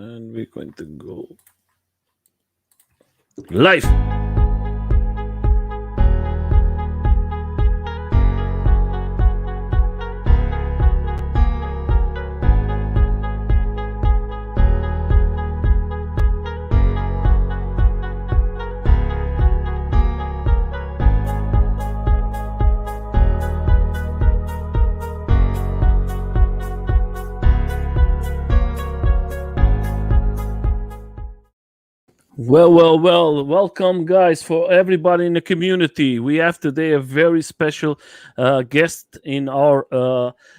And we're going to go live. Well. Welcome, guys, for everybody in the community. We have today a very special guest in our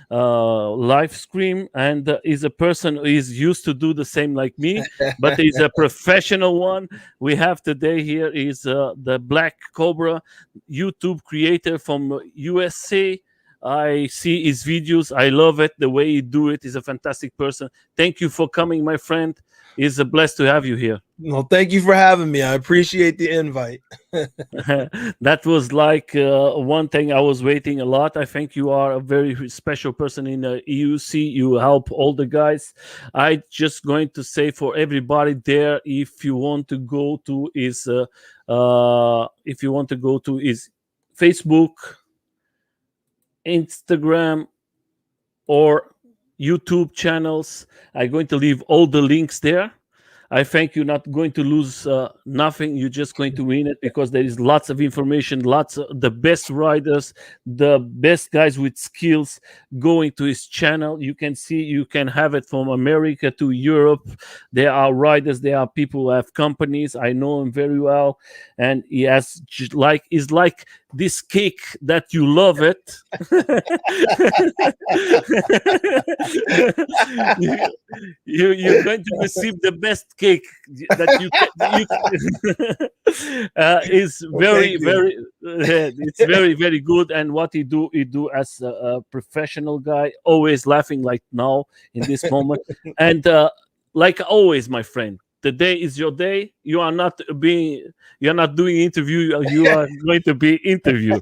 live stream, and is a person who is used to do the same like me, but he's a professional one. We have today here is the Black Cobra YouTube creator from USA. I see his videos. I love it. The way he do it. He's a fantastic person. Thank you for coming, my friend. It's a blessed to have you here. Well, thank you for having me. I appreciate the invite. That was like one thing I was waiting a lot. I think you are a very special person in the EUC. You help all the guys. I just going to say for everybody there, if you want to go to his Facebook, Instagram, or YouTube channels, I'm going to leave all the links there. I think you're not going to lose nothing. You're just going to win it because there is lots of information, lots of the best riders, the best guys with skills going to his channel. You can see, you can have it from America to Europe. There are riders, there are people who have companies. I know him very well. And he has is like this cake that you love it. You're going to receive the best cake that you is very it's very good. And what he do as a professional guy, always laughing like now in this moment. And like always, my friend, the day is your day. You're not doing interview. You are going to be interviewed.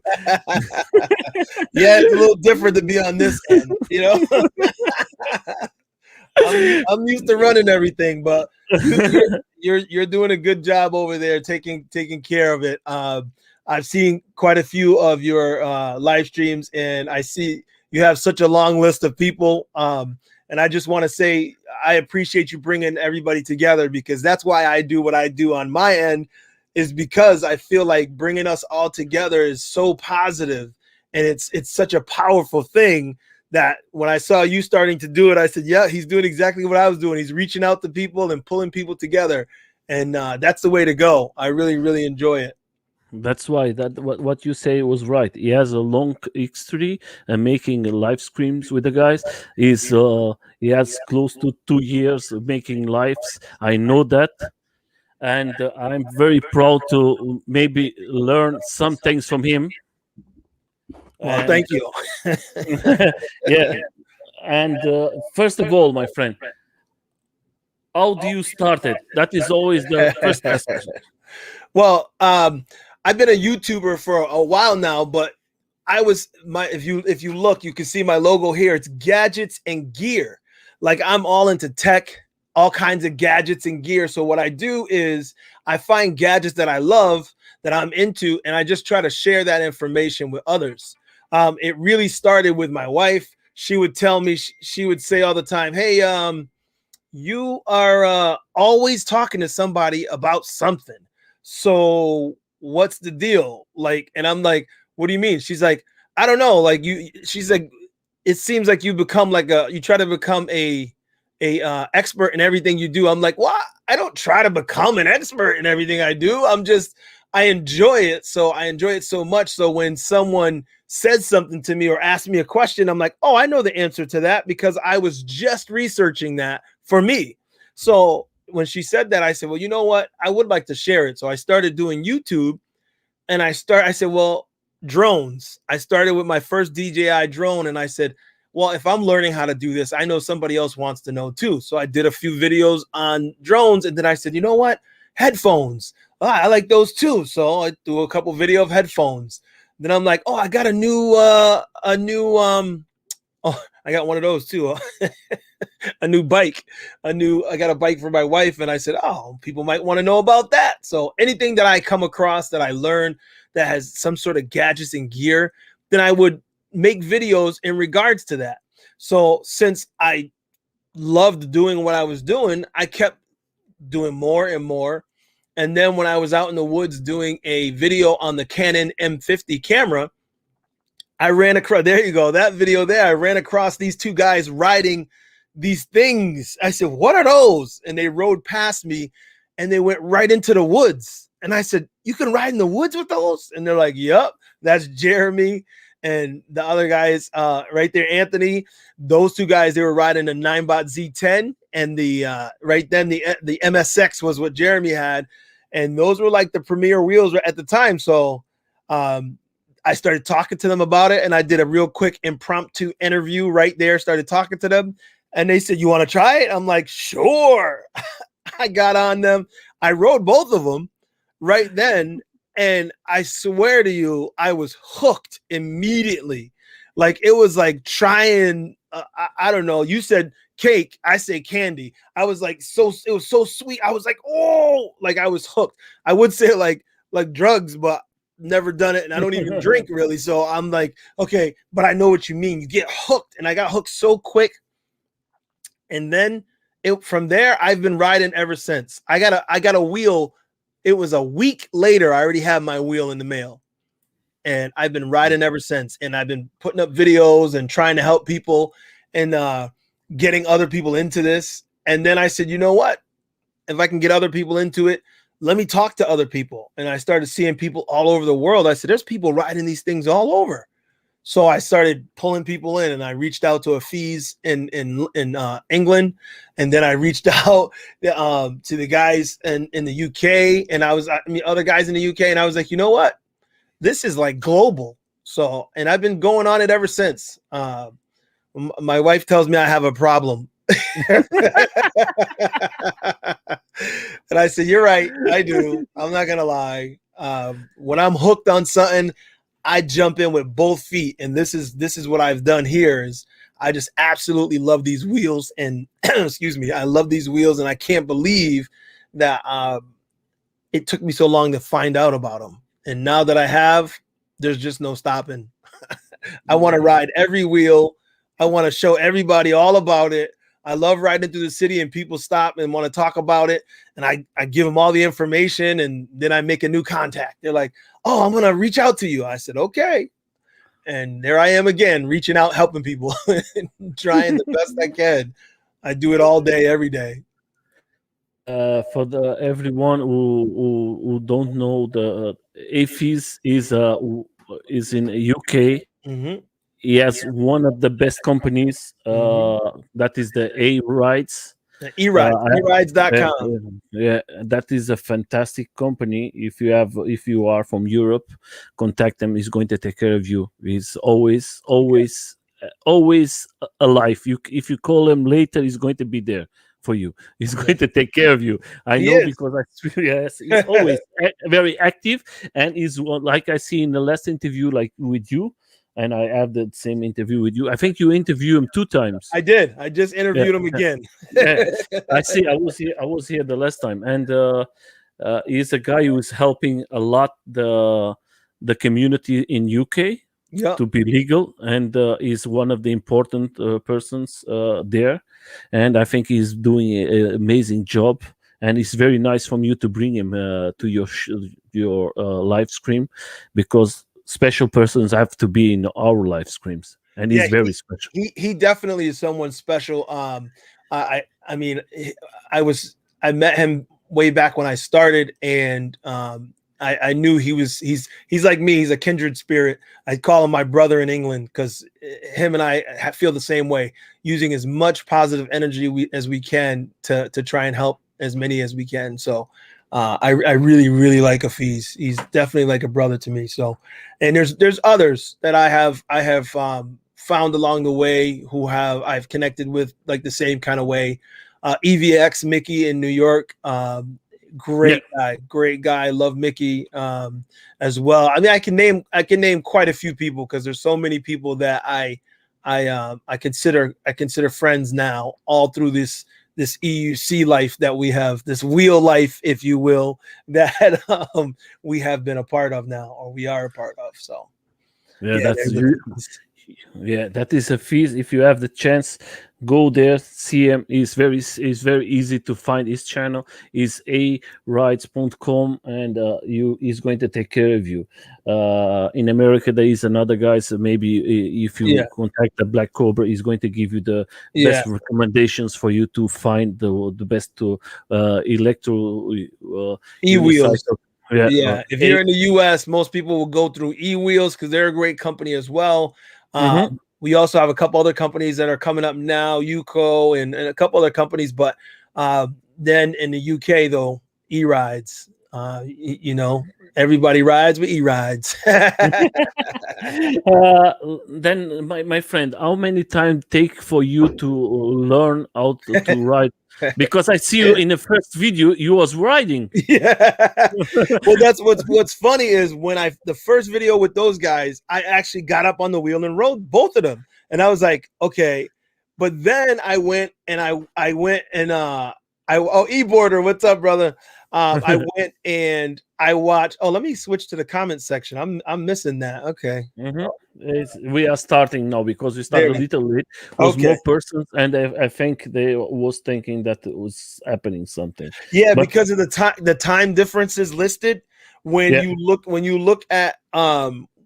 Yeah, it's a little different to be on this end, you know. I'm used to running everything, but you're doing a good job over there, taking care of it. I've seen quite a few of your live streams, and I see you have such a long list of people. And I just want to say I appreciate you bringing everybody together, because that's why I do what I do on my end, is because I feel like bringing us all together is so positive, and it's such a powerful thing that when I saw you starting to do it, I said, yeah, he's doing exactly what I was doing. He's reaching out to people and pulling people together, and that's the way to go. I really enjoy it. That's why what you say was right. He has a long history and making live streams with the guys. He has close to 2 years of making lives. I know that, and I'm very proud to maybe learn some things from him. Well, thank you. Yeah, and first of all, my friend, how do you start it? That is always the first question. Well, I've been a YouTuber for a while now, but if you look, you can see my logo here. It's gadgets and gear. Like, I'm all into tech, all kinds of gadgets and gear. So what I do is I find gadgets that I love, that I'm into, and I just try to share that information with others. It really started with my wife. She would tell me, she would say all the time, hey, you are always talking to somebody about something. So what's the deal? Like, and I'm like, what do you mean? She's like, I don't know. Like, she's like, it seems like you become like you try to become a expert in everything you do. I'm like, well, I don't try to become an expert in everything I do. I enjoy it. So I enjoy it so much. So when someone says something to me or asks me a question, I'm like, oh, I know the answer to that, because I was just researching that for me. So when she said that, I said, well, you know what? I would like to share it. So I started doing YouTube, and I said, well, drones. I started with my first DJI drone, and I said, well, if I'm learning how to do this, I know somebody else wants to know too. So I did a few videos on drones, and then I said, you know what? Headphones. Oh, I like those too. So I do a couple video of headphones. Then I'm like, oh, I got a new I got one of those too. A new bike, I got a bike for my wife, and I said, oh, people might want to know about that. So anything that I come across that I learn that has some sort of gadgets and gear, then I would make videos in regards to that. So since I loved doing what I was doing, I kept doing more and more. And then when I was out in the woods doing a video on the Canon M50 camera, I ran across, there you go, that video there. I ran across these two guys riding these things. I said, what are those? And they rode past me and they went right into the woods. And I said, you can ride in the woods with those? And they're like, yep, that's Jeremy. And the other guys right there, Anthony, those two guys, they were riding a 9-bot Z10. And the right then the MSX was what Jeremy had. And those were like the premier wheels at the time. So I started talking to them about it, and I did a real quick impromptu interview right there, started talking to them, and they said, you want to try it? I'm like, sure. I got on them. I rode both of them right then, and I swear to you, I was hooked immediately. Like, it was like trying, I don't know, you said cake, I say candy. I was like, it was so sweet. I was like, oh, like I was hooked. I would say like drugs, but never done it, and I don't even drink really. So I'm like, okay, but I know what you mean. You get hooked, and I got hooked so quick. And then from there, I've been riding ever since. I got a wheel. It was a week later. I already had my wheel in the mail, and I've been riding ever since. And I've been putting up videos and trying to help people and getting other people into this. And then I said, you know what? If I can get other people into it, let me talk to other people. And I started seeing people all over the world. I said, there's people riding these things all over. So I started pulling people in, and I reached out to Afiz in England. And then I reached out to the guys in the UK, and other guys in the UK. And I was like, you know what? This is like global. So, and I've been going on it ever since. My wife tells me I have a problem. And I said, you're right, I do. I'm not gonna lie. When I'm hooked on something, I jump in with both feet, and this is what I've done here. Is I just absolutely love these wheels, and excuse me, I love these wheels, and I can't believe that it took me so long to find out about them. And now that I have, there's just no stopping. I want to ride every wheel. I want to show everybody all about it. I love riding through the city, and people stop and want to talk about it. And I give them all the information, and then I make a new contact. They're like, oh, I'm going to reach out to you. I said, okay. And there I am again, reaching out, helping people, trying the best I can. I do it all day, every day. For everyone who don't know, the AFIS is in UK. Mm-hmm. He has one of the best companies. That is the A Rides. E-Rides, erides.com. Yeah, that is a fantastic company. If you are from Europe, contact them. He's going to take care of you. He's always alive. If you call him later, he's going to be there for you. He's going to take care of you. I know because yes, he's always very active, and he's like I see in the last interview, like with you. And I have the same interview with you. I think you interviewed him 2 times. I did. I just interviewed him again. Yeah. I see. I was here the last time, and he's a guy who is helping a lot the community in UK to be legal, and he's one of the important persons there. And I think he's doing an amazing job. And it's very nice from you to bring him to your live stream, because special persons have to be in our live streams, and he's very special. He definitely is someone special. I mean, I met him way back when I started, and I knew he's like me. He's a kindred spirit. I call him my brother in England, because him and I feel the same way, using as much positive energy as we can to try and help as many as we can. So I really, really like Afiz. He's definitely like a brother to me. So, and there's others that I have found along the way who I've connected with like the same kind of way. EVX Mickey in New York, great guy. Love Mickey as well. I mean, I can name quite a few people, because there's so many people that I I consider friends now, all through this EUC life that we have, this wheel life, if you will, that we have been a part of now, or we are a part of. So Yeah, yeah, that's there's a yeah, that is a feast. If you have the chance, go there, see him. Is very easy to find his channel. Is arides.com, and he's going to take care of you. In America there is another guy, so maybe if you yeah, contact the Black Cobra, he's going to give you the yeah, best recommendations for you to find the best to electro e-wheels. unicycle. Yeah, Yeah, if you're in the US, most people will go through e-wheels because they're a great company as well. mhm. We also have a couple other companies that are coming up now, UCO and a couple other companies. But then in the UK, though, e-rides, you know, everybody rides with e-rides. Then my friend, how many time take for you to learn how to ride? Because I see you in the first video you was riding. Yeah. Well, that's what's funny is when the first video with those guys, I actually got up on the wheel and rode both of them. And I was like, okay. But then I went and I went and e-boarder, what's up, brother? I went and I watched. Oh, let me switch to the comment section. I'm missing that. Okay. Mhm. We are starting now because we There started a we little late. Was Okay. more persons, and I think they was thinking that it was happening something. Yeah, But because of the time differences listed. When yeah, you look at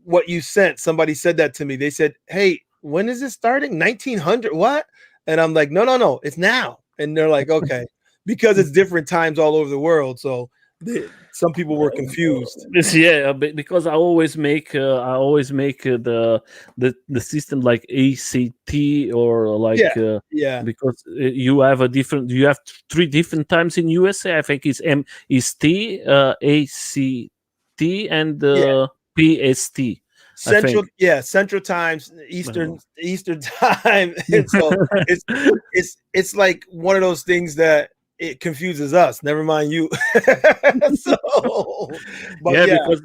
what you sent, somebody said that to me. They said, "Hey, when is it starting? 1900 what?" And I'm like, "No, it's now." And they're like, "Okay," because it's different times all over the world. So some people were confused. yeah, because I always make the system like ACT or Yeah, like yeah, because you have three different times in USA. I think it's M is T, ACT, and yeah. PST. I Central, think. yeah, Central Times, Eastern Time, and so it's it's like one of those things that it confuses us. Never mind you. So, but Yeah, yeah, because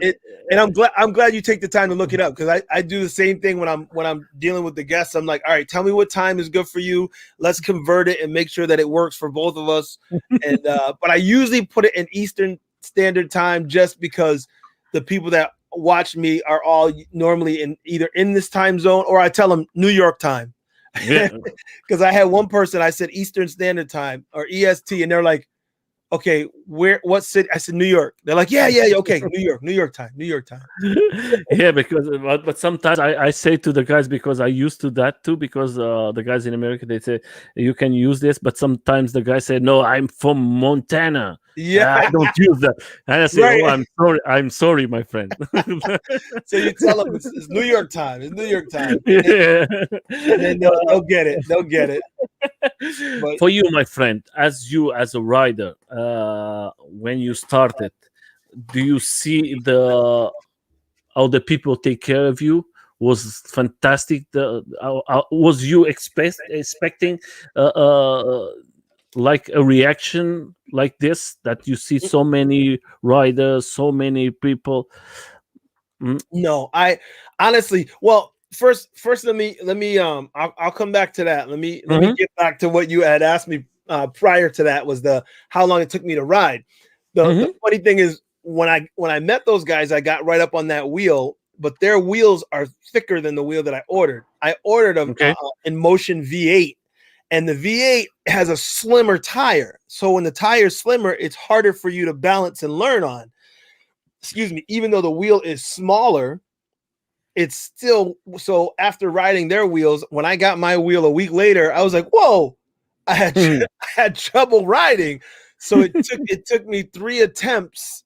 and I'm glad you take the time to look it up, because I do the same thing when I'm dealing with the guests. I'm like, all right, tell me what time is good for you. Let's convert it and make sure that it works for both of us. And but I usually put it in Eastern Standard Time just because the people that watch me are all normally either in this time zone, or I tell them New York time. yeah, Because I had one person, I said Eastern Standard Time or EST, and they're like, okay, what city? I said New York. They're like, yeah, okay, New York time. yeah, because but sometimes I say to the guys, because I used to that too, because the guys in America, they say you can use this, but sometimes the guys say, no, I'm from Montana. Yeah, I don't use that. And I say, oh, right. I'm sorry, my friend. So you tell them it's New York time. It's New York time, Yeah. and then they'll get it. They'll get it. But For you, my friend, as a rider, when you started, do you see the how the people take care of you was fantastic? Was you expecting like a reaction like this, that you see so many riders, so many people? Mm, no, I honestly, well, first let me I'll come back to that. Let me mhm, get back to what you had asked me prior to that, was the how long it took me to ride. The mhm, funny thing is, when I met those guys, I got right up on that wheel, but their wheels are thicker than the wheel that I ordered. I ordered a okay, in motion V8, and the V8 has a slimmer tire. So when the tire is slimmer, it's harder for you to balance and learn on. Excuse me, even though the wheel is smaller, it's still, so after riding their wheels, when I got my wheel a week later, I was like, whoa, I had mhm, I had trouble riding. So it took me 3 attempts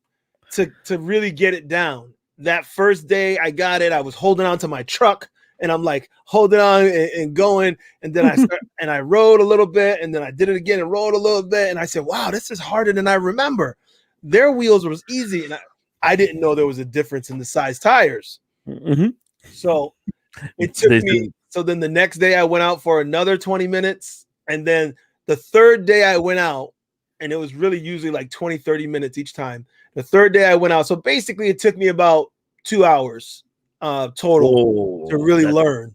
to really get it down. That first day I got it, I was holding on to my truck, and I'm like holding on and going, and then I rode a little bit, and then I did it again and rode a little bit, and I said, wow, this is harder than I remember. Their wheels was easy, and I didn't know there was a difference in the size tires. mhm. So it took They me. do. So then the next day I went out for another 20 minutes. And then the third day I went out, and it was really usually like 20, 30 minutes each time. The third day I went out. So basically it took me about 2 hours total to Oh, really that learn.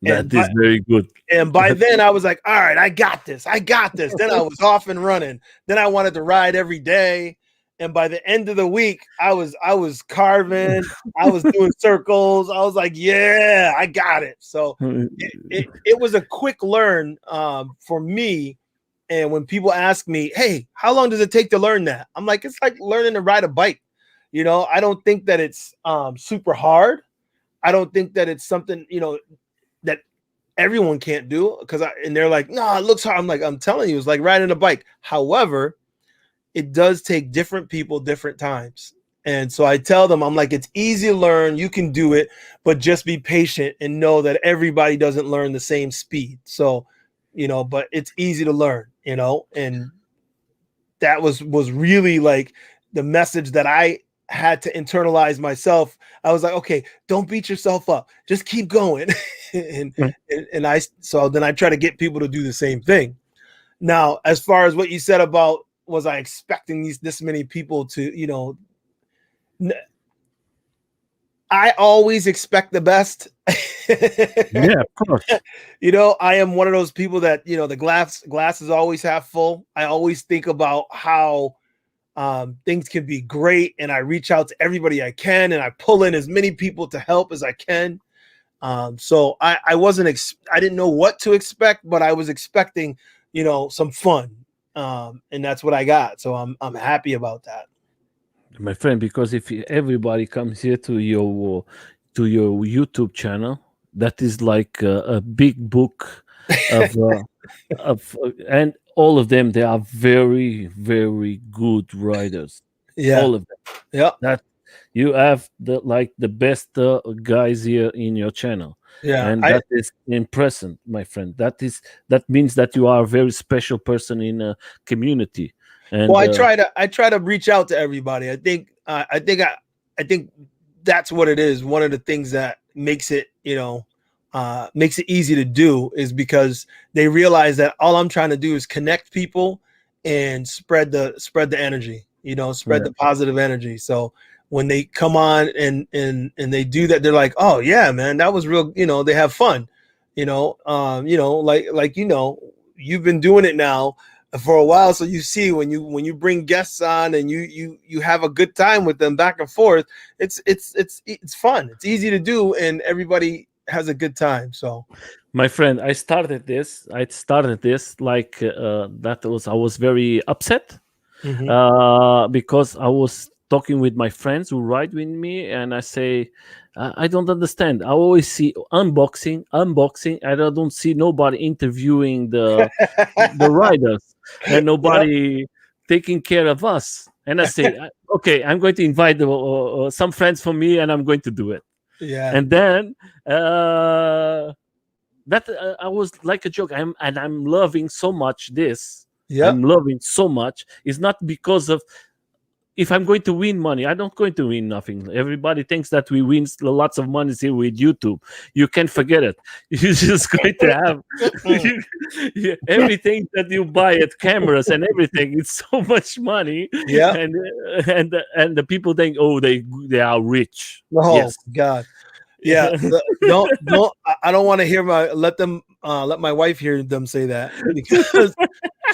And That is very good. by then I was like, all right, I got this. Then I was off and running. Then I wanted to ride every day. And by the end of the week, I was carving, I was doing circles. I was like, yeah, I got it. So it was a quick learn for me. And when people ask me, hey, how long does it take to learn that? I'm like, it's like learning to ride a bike. I don't think that it's super hard. I don't think that it's something, that everyone can't do, and they're like, no, it looks hard. I'm like, I'm telling you, it's like riding a bike. However, it does take different people different times. And so I tell them, I'm like, it's easy to learn, you can do it, but just be patient and know that everybody doesn't learn the same speed. So, but it's easy to learn, and that was really like the message that I had to internalize myself. I was like, okay, don't beat yourself up, just keep going. and then I try to get people to do the same thing. Now, as far as what you said about, was I expecting this many people to, I always expect the best. Yeah, of course. I am one of those people that, the glass is always half full. I always think about how things can be great, and I reach out to everybody I can, and I pull in as many people to help as I can. So I I didn't know what to expect, but I was expecting, some fun. And that's what I got. So I'm happy about that. My friend, because if everybody comes here to your YouTube channel, that is like a big book of and all of them, they are very, very good writers. Yeah. All of them. Yeah. That you have the best guys here in your channel. Yeah. And that is impressive, my friend. That means that you are a very special person in a community. And well, I try to reach out to everybody. I think that's what it is. One of the things that makes it easy to do is because they realize that all I'm trying to do is connect people and spread the energy, spread the positive energy. So when they come on and they do that, they're like, oh yeah, man, that was real. They have fun, you've been doing it now for a while. So you see, when you bring guests on and you have a good time with them back and forth, it's fun. It's easy to do, and everybody has a good time. So, my friend, I started this like I was very upset because I was talking with my friends who ride with me, and I say, I don't understand. I always see unboxing. I don't see nobody interviewing the riders, and nobody taking care of us. And I say, okay, I'm going to invite some friends from me, and I'm going to do it. Yeah. And then that I was like a joke. I'm loving so much this. Yeah. I'm loving so much. It's not because of if I'm going to win money. I'm not going to win nothing. Everybody thinks that we win lots of money here with YouTube. You can forget it. You're just going to have everything that you buy at cameras and everything. It's so much money. Yeah. And the people think, oh, they are rich. Oh yes. God. Yeah. don't I don't want to let my wife hear them say that, because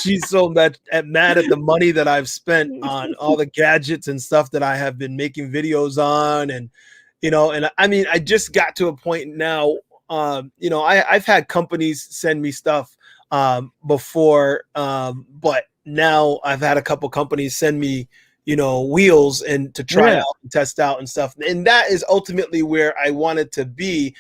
she's so mad at the money that I've spent on all the gadgets and stuff that I have been making videos on. And and I mean, I just got to a point now, I've had companies send me stuff before, but now I've had a couple companies send me wheels and to try out and test out and stuff. And that is ultimately where I wanted to be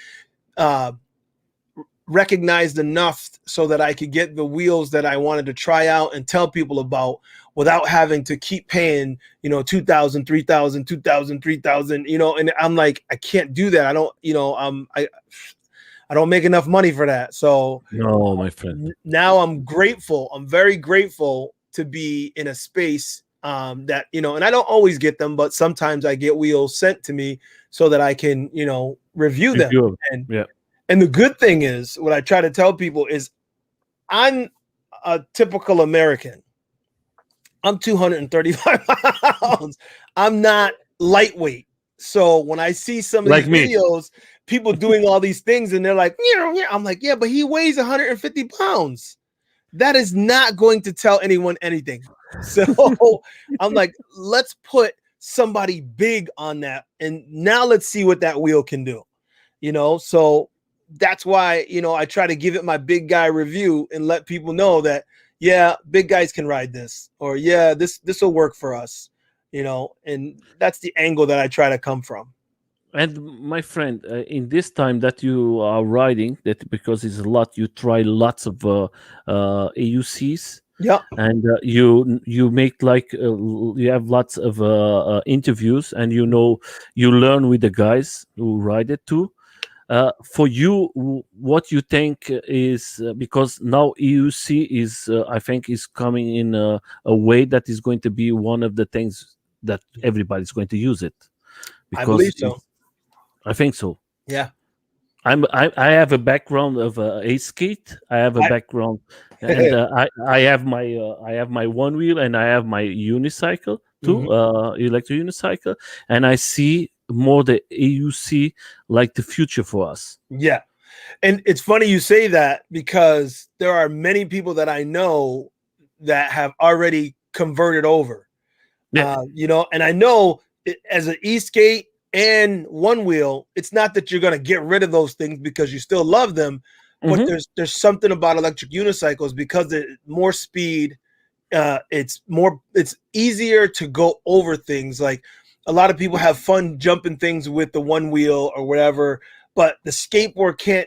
recognized enough so that I could get the wheels that I wanted to try out and tell people about without having to keep paying, $2,000, $3,000, $2,000, $3,000, and I'm like, I can't do that. I don't, I don't make enough money for that. So no, my friend, now I'm grateful. I'm very grateful to be in a space that, and I don't always get them, but sometimes I get wheels sent to me so that I can, review them. And the good thing is, what I try to tell people is, I'm a typical American. I'm 235 pounds. I'm not lightweight. So when I see some of these videos, people doing all these things, and they're like, yeah. I'm like, yeah, but he weighs 150 pounds. That is not going to tell anyone anything. So I'm like, let's put somebody big on that, and now let's see what that wheel can do. So that's why I try to give it my big guy review and let people know that yeah, big guys can ride this, or yeah, this will work for us. And that's the angle that I try to come from. And my friend, in this time that you are riding, that because it's a lot, you try lots of AUCs, Yeah. and you make like you have lots of interviews, and you learn with the guys who ride it too. For you, what you think is because now EUC is, I think, is coming in a way that is going to be one of the things that everybody's going to use it, I because believe so. I think so. Yeah. I have a background of a skate. I have a background, and I have my one wheel, and I have my unicycle too, electric unicycle, and I see more the AUC like the future for us. Yeah. And it's funny you say that, because there are many people that I know that have already converted over. Yeah. And I know as an e-skate and one wheel, it's not that you're going to get rid of those things because you still love them, but there's something about electric unicycles because it's more speed. It's easier to go over things. Like a lot of people have fun jumping things with the one wheel or whatever, but the skateboard can't.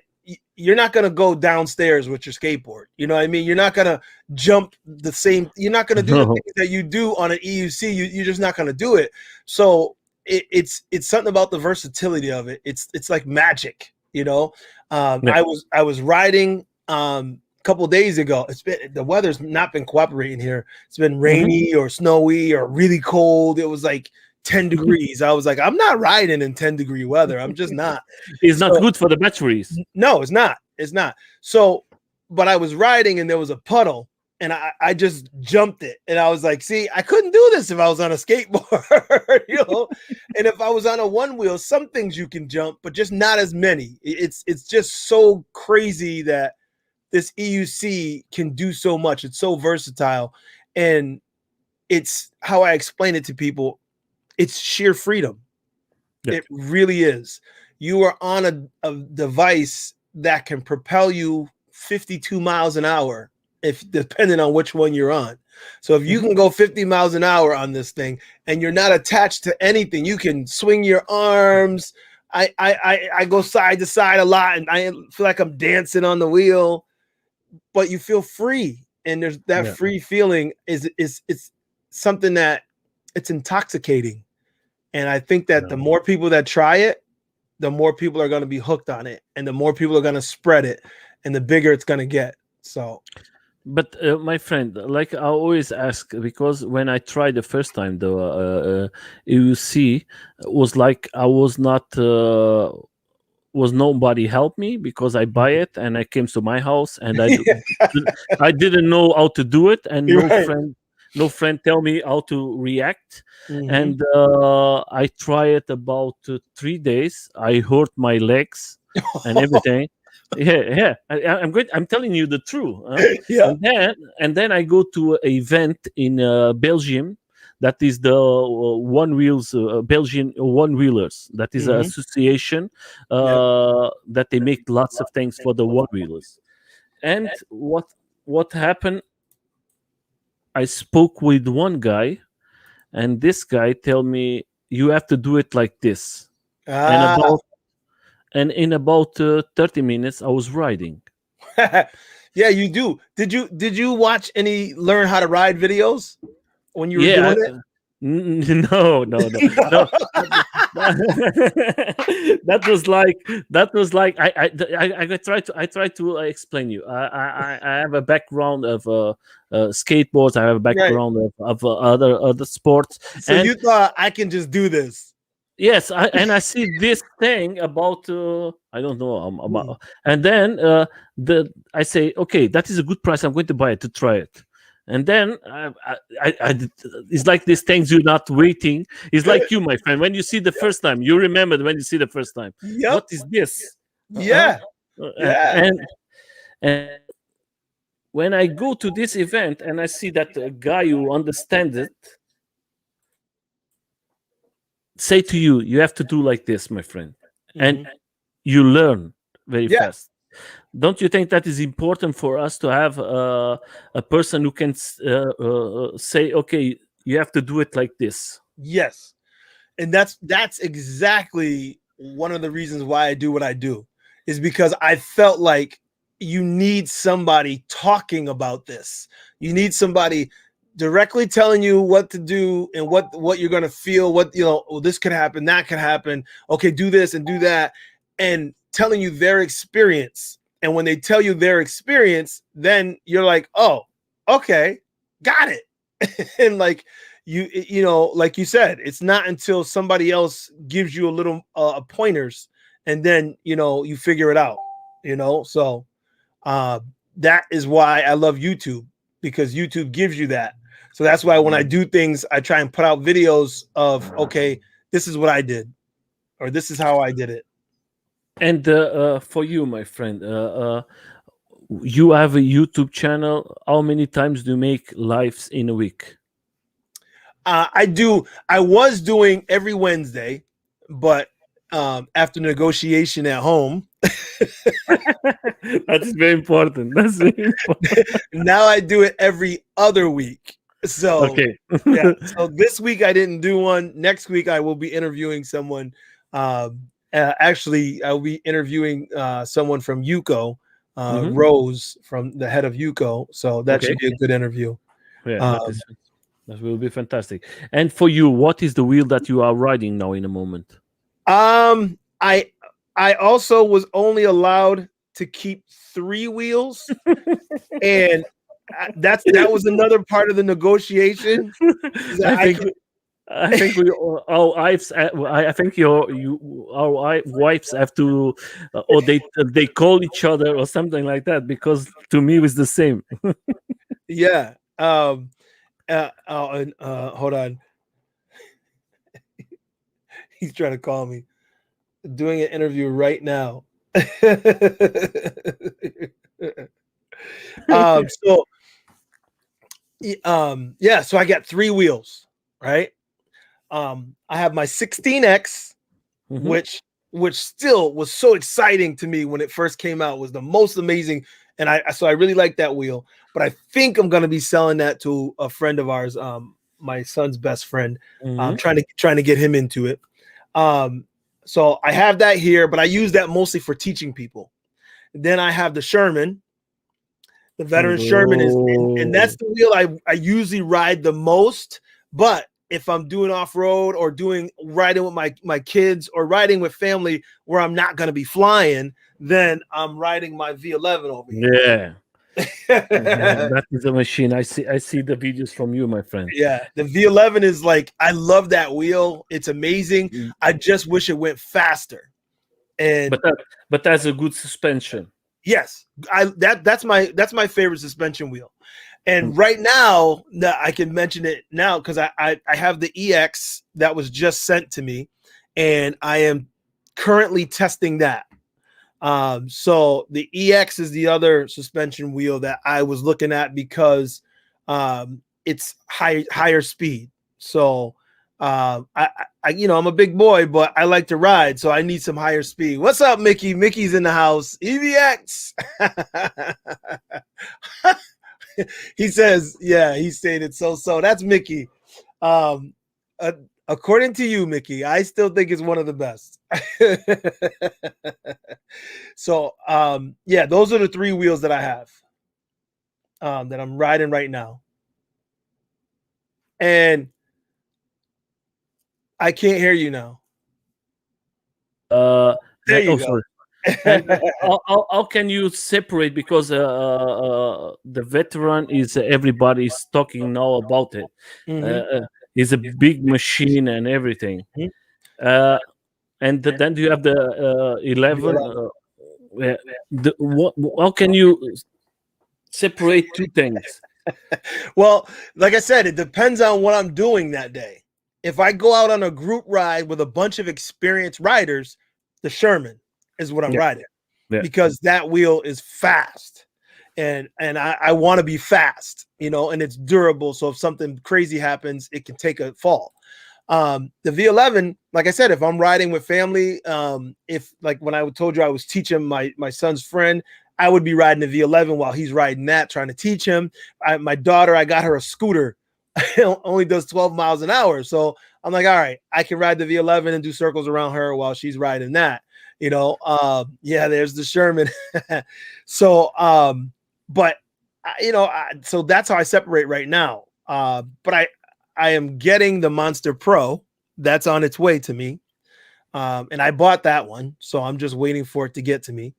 You're not going to go downstairs with your skateboard. You know what I mean? You're not going to jump the same. You're not going to do the things that you do on an EUC. You're just not going to do it. So it's something about the versatility of it. It's like magic. I was riding a couple of days ago. The weather's not been cooperating here. It's been rainy or snowy or really cold. It was like 10 degrees. I was like, I'm not riding in 10-degree weather. I'm just not. It's not good for the batteries. No, it's not. It's not. So, but I was riding and there was a puddle, and I just jumped it. And I was like, see, I couldn't do this if I was on a skateboard, And if I was on a one wheel, some things you can jump, but just not as many. It's just so crazy that this EUC can do so much. It's so versatile. And it's how I explain it to people. It's sheer freedom. Yeah. It really is. You are on a device that can propel you 52 miles an hour, depending on which one you're on. So if you can go 50 miles an hour on this thing and you're not attached to anything, you can swing your arms. I go side to side a lot, and I feel like I'm dancing on the wheel, but you feel free. And there's that free feeling is it's something that it's intoxicating. And I think that the more people that try it, the more people are going to be hooked on it, and the more people are going to spread it, and the bigger it's going to get. So, but my friend, like I always ask, because when I tried the first time, the EUC was like I was not was nobody helped me, because I buy it and I came to my house and I didn't know how to do it, and no friend tell me how to react. And I try it about 3 days. I hurt my legs and everything. I'm good. I'm telling you the truth. And then I go to an event in Belgium. That is the one wheels Belgian one wheelers. That is an association that they make lots of things for the one wheelers. And what happened? I spoke with one guy, and this guy tell me you have to do it like this. And in about 30 minutes, I was riding. Yeah, you do. Did you watch any learn how to ride videos when you were doing it? No. that was like I try to explain you. I have a background of skateboards. I have a background of other sports. So you thought I can just do this? Yes, I see this thing about I don't know and then I say, okay, that is a good price. I'm going to buy it to try it. And then it's like these things you're not waiting. It's like you, my friend. When you see the first time, you remember when you see the first time. Yep. What is this? Yeah. Yeah. And when I go to this event and I see that a guy who understands it, say to you, you have to do like this, my friend, and you learn very Yeah. fast. Don't you think that is important for us to have a person who can say, okay, you have to do it like this? Yes. And that's exactly one of the reasons why I do what I do, is because I felt like you need somebody talking about this. You need somebody directly telling you what to do and what you're going to feel, what, oh, this could happen, that could happen. Okay, do this and do that, and telling you their experience. And when they tell you their experience, then you're like, oh, okay, got it. And like, like you said, it's not until somebody else gives you a little pointers, and then you figure it out. So that is why I love YouTube, because YouTube gives you that. So that's why when I do things, I try and put out videos of, okay, this is what I did, or this is how I did it. And for you, my friend, you have a YouTube channel. How many times do you make lives in a week? I was doing every Wednesday, but after negotiation at home, That is very important. That's very important. now I do it every other week. So Okay. yeah. So this week I didn't do one. Next week I will be interviewing someone. Actually, I'll be interviewing someone from UCO, Rose, from the head of UCO. So that should be a good interview. Yeah, that will be fantastic. And for you, what is the wheel that you are riding now in a moment? I also was only allowed to keep 3 wheels, and that was another part of the negotiation. I think we our wives. I think our wives have to, or they call each other or something like that, because to me it's the same. Yeah. Hold on. He's trying to call me. Doing an interview right now. So I got 3 wheels, right? I have my 16X, which still was so exciting to me when it first came out. It was the most amazing, and I really like that wheel. But I think I'm gonna be selling that to a friend of ours, my son's best friend. I'm trying to get him into it. So I have that here, but I use that mostly for teaching people. Then I have the Sherman. The veteran Sherman is, and that's the wheel I usually ride the most. But if I'm doing off-road or riding with my kids or riding with family where I'm not going to be flying, then I'm riding my V11 over here. Yeah. That is a machine. I see the videos from you, my friend. Yeah, the V11 is like, I love that wheel. It's amazing. I just wish it went faster. And but that's a good suspension. Yes, that's my favorite suspension wheel. And right now, I can mention it now because I have the EX that was just sent to me, and I am currently testing that. So the EX is the other suspension wheel that I was looking at because it's higher speed. So I'm a big boy, but I like to ride, so I need some higher speed. What's up, Mickey? Mickey's in the house. EVX. He says, yeah, he stated so. That's Mickey. According to you, Mickey, I still think it's one of the best. So, yeah, those are the 3 wheels that I have that I'm riding right now. And I can't hear you now. There you go. Sorry. And how can you separate, because the veteran is everybody's talking now about it. It's a big machine and everything. And then you have the 11. How can you separate 2 things? Well, like I said, it depends on what I'm doing that day. If I go out on a group ride with a bunch of experienced riders, the Sherman is what I'm riding because that wheel is fast. And I want to be fast, and it's durable. So if something crazy happens, it can take a fall. The V11, like I said, if I'm riding with family, if like when I told you I was teaching my son's friend, I would be riding the V11 while he's riding that, trying to teach him. My daughter, I got her a scooter, only does 12 miles an hour. So I'm like, all right, I can ride the V11 and do circles around her while she's riding that. Yeah, there's the Sherman. So, but so that's how I separate right now. But I am getting the Monster Pro. That's on its way to me. And I bought that one, so I'm just waiting for it to get to me.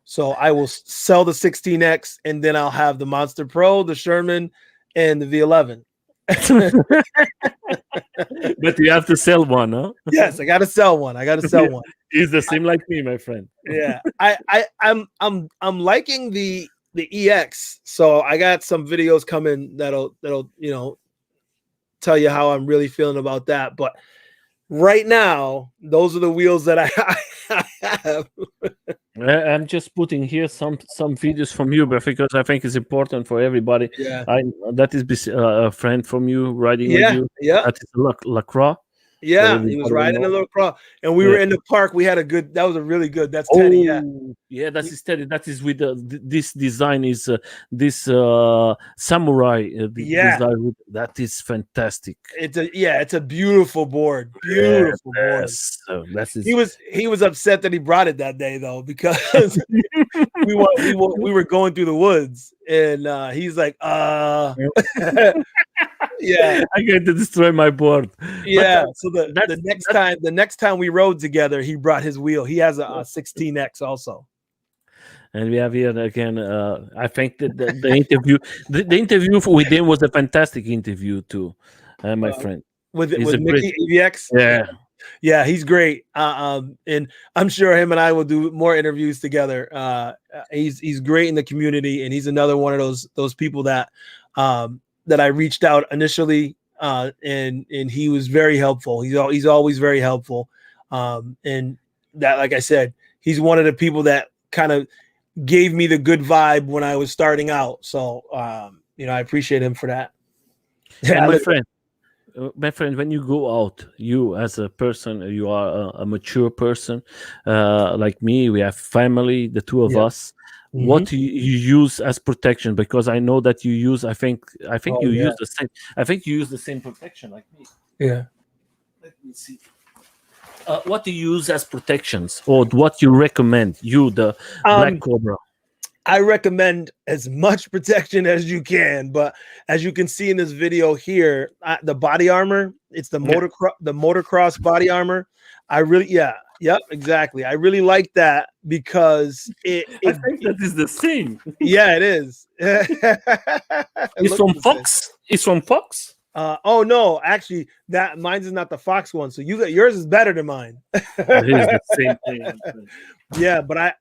So I will sell the 16X, and then I'll have the Monster Pro, the Sherman, and the V11. But you have to sell one, huh? Yes, I got to sell one. One. He's the same like me, my friend. Yeah, I'm liking the EX. So I got some videos coming that'll tell you how I'm really feeling about that. But right now, those are the wheels that I have. I'm just putting here some videos from you, but because I think it's important for everybody. Yeah, that is a friend from you riding with you. Yeah, that is LaCroix. Yeah, he was riding a little cross, and we were in the park. We had a good. That was a really good. That's Teddy. Yeah, that's his Teddy. That is with this design is this samurai. Design that is fantastic. It's a beautiful board. Beautiful board. That's his. He was upset that he brought it that day though, because we were going through the woods, and he's like, yeah, I get to destroy my board. Yeah, so the next time we rode together, he brought his wheel. He has a 16X also. And we have here again. I think that the interview, the interview with him was a fantastic interview too, my friend. With Mickey EVX. Yeah, he's great. And I'm sure him and I will do more interviews together. He's great in the community, and he's another one of those people that I reached out initially, and he was very helpful. He's always very helpful, and that, like I said, he's one of the people that kind of gave me the good vibe when I was starting out. So I appreciate him for that. Yeah, my friend, when you go out, you as a person, you are a mature person, like me. We have family, the two of us. Mm-hmm. What do you use as protection? Because I know that you use. I think you use the same. I think you use the same protection like me. Yeah. Let me see. What do you use as protections, or what you recommend? You, the Black Cobra. I recommend as much protection as you can, but as you can see in this video here, the body armor. It's the motocross body armor. Yep, exactly. I really like that because I think that is the same. Yeah, it is. It's from Fox. It's from Fox. Oh no, actually, mine's is not the Fox one. So yours is better than mine. It is the same thing. Yeah, but I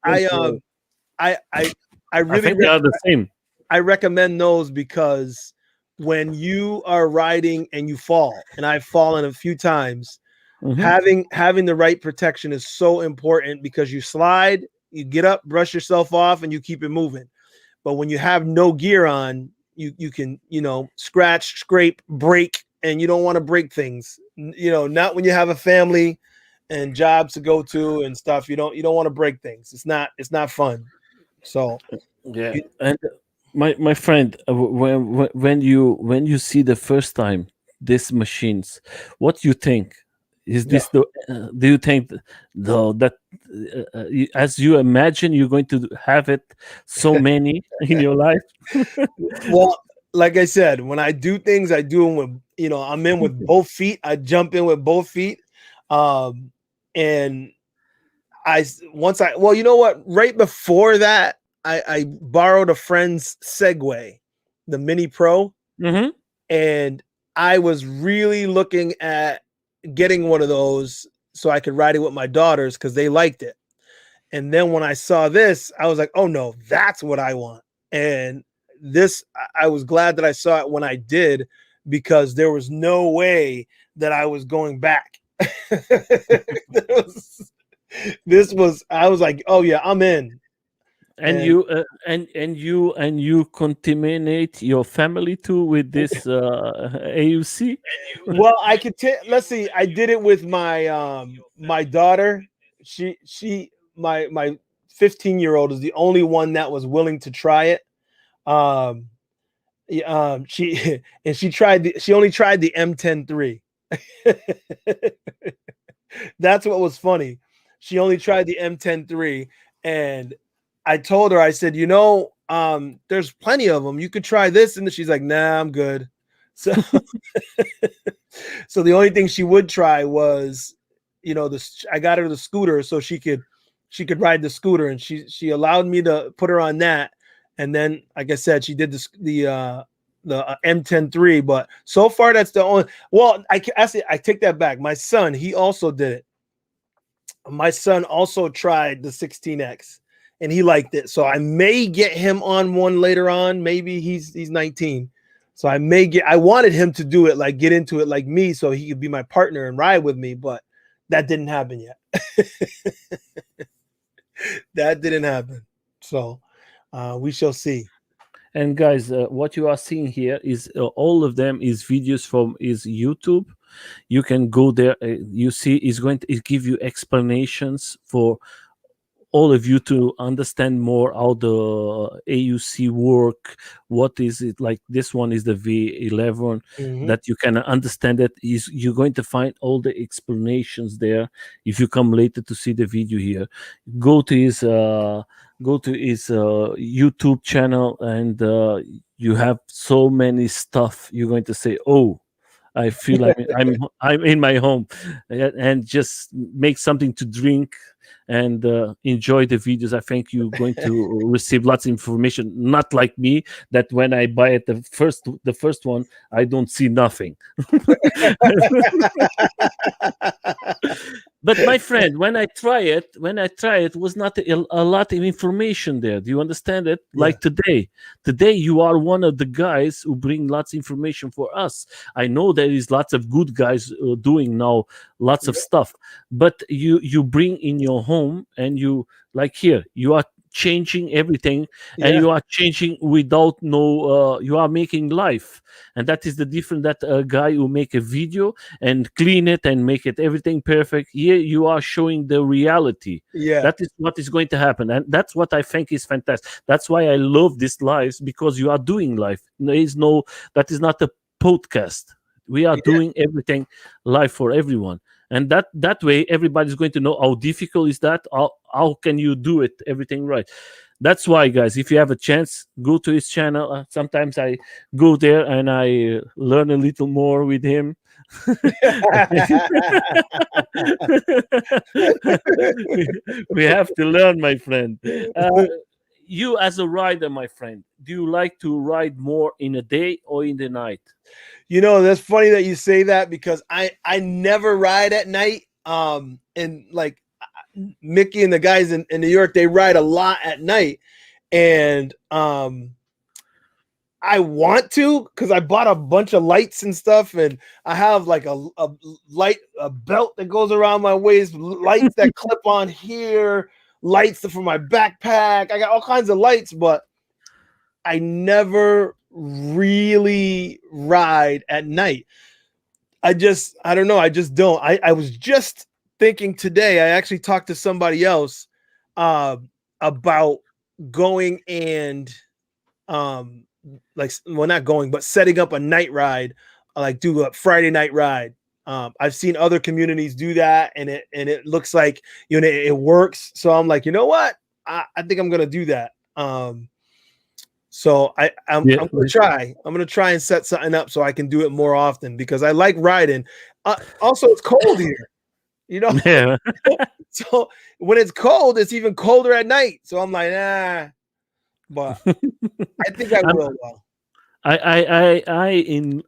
really think they are the same. I recommend those because when you are riding and you fall, and I've fallen a few times. Mm-hmm. Having the right protection is so important because you slide, you get up, brush yourself off, and you keep it moving. But when you have no gear on, you can scratch, scrape, break, and you don't want to break things. Not when you have a family and jobs to go to and stuff. You don't want to break things. It's not fun. So yeah. And my friend, when you see the first time these machines, what do you think? Is this do you think that as you imagine you're going to have it so many in your life? Well, like I said, when I do things, I do them with I'm in with both feet. I jump in with both feet, and right before that, I borrowed a friend's Segway, the Mini Pro, and I was really looking at getting one of those so I could ride it with my daughters because they liked it. And then when I saw this, I was like, oh no, that's what I want. And this, I was glad that I saw it when I did, because there was no way that I was going back. This was, I was like, oh yeah, I'm in. And And you contaminate your family too with this AUC. well, I could let's see, I did it with my my daughter. She my 15-year-old is the only one that was willing to try it. Um she and she only tried the M10 III. That's what was funny. She only tried the M10 III, and I told her, I said, there's plenty of them. You could try this, and she's like, nah, I'm good. So so the only thing she would try was, I got her the scooter so she could ride the scooter, and she allowed me to put her on that. And then, like I said, she did the M10 III. But so far, that's the only. Well, I take that back. My son, he also did it. My son also tried the 16X, and he liked it. So I may get him on one later on. Maybe he's 19. So I wanted him to do it, like get into it like me, so he could be my partner and ride with me, but that didn't happen yet. That didn't happen. So we shall see. And guys, what you are seeing here is all of them is videos from his YouTube. You can go there. You see, is going to give you explanations for all of you to understand more how the AUC work. What is it like? This one is the V11, that you can understand it. Is you're going to find all the explanations there. If you come later to see the video here, go to his YouTube channel, and you have so many stuff. You're going to say, "Oh, I feel like I'm in my home," and just make something to drink and enjoy the videos. I think you're going to receive lots of information. Not like me, that when I buy it the first one, I don't see nothing. But my friend, when I try it was not a lot of information there. Do you understand it? Yeah. Like today you are one of the guys who bring lots of information for us. I know there is lots of good guys doing now lots of stuff, but you bring in your home, and you, like here, you are changing everything, and you are changing without you are making life. And that is the difference, that a guy who make a video and clean it and make it everything perfect. Here you are showing the reality. Yeah. That is what is going to happen, and that's what I think is fantastic. That's why I love this lives, because you are doing life. That is not a podcast. We are doing everything live for everyone, and that way everybody's going to know how difficult is that. How can you do it everything right? That's why, guys, if you have a chance, go to his channel. Sometimes I go there and I learn a little more with him. We have to learn, my friend. You as a rider, my friend, do you like to ride more in the day or in the night? That's funny that you say that, because I never ride at night. And like Mickey and the guys in New York, they ride a lot at night. And I want to, because I bought a bunch of lights and stuff, and I have like a belt that goes around my waist, lights that clip on here, lights for my backpack. I got all kinds of lights, but I never really ride at night. I don't know. I just don't. I was just thinking today, I actually talked to somebody else about going and not going, but setting up a night ride, like do a Friday night ride. I've seen other communities do that, and it looks like it works. So I'm like, you know what? I think I'm gonna do that. So I'm gonna try. I'm gonna try and set something up so I can do it more often, because I like riding. Also, it's cold here, Yeah. So when it's cold, it's even colder at night. So I'm like, but I think I will.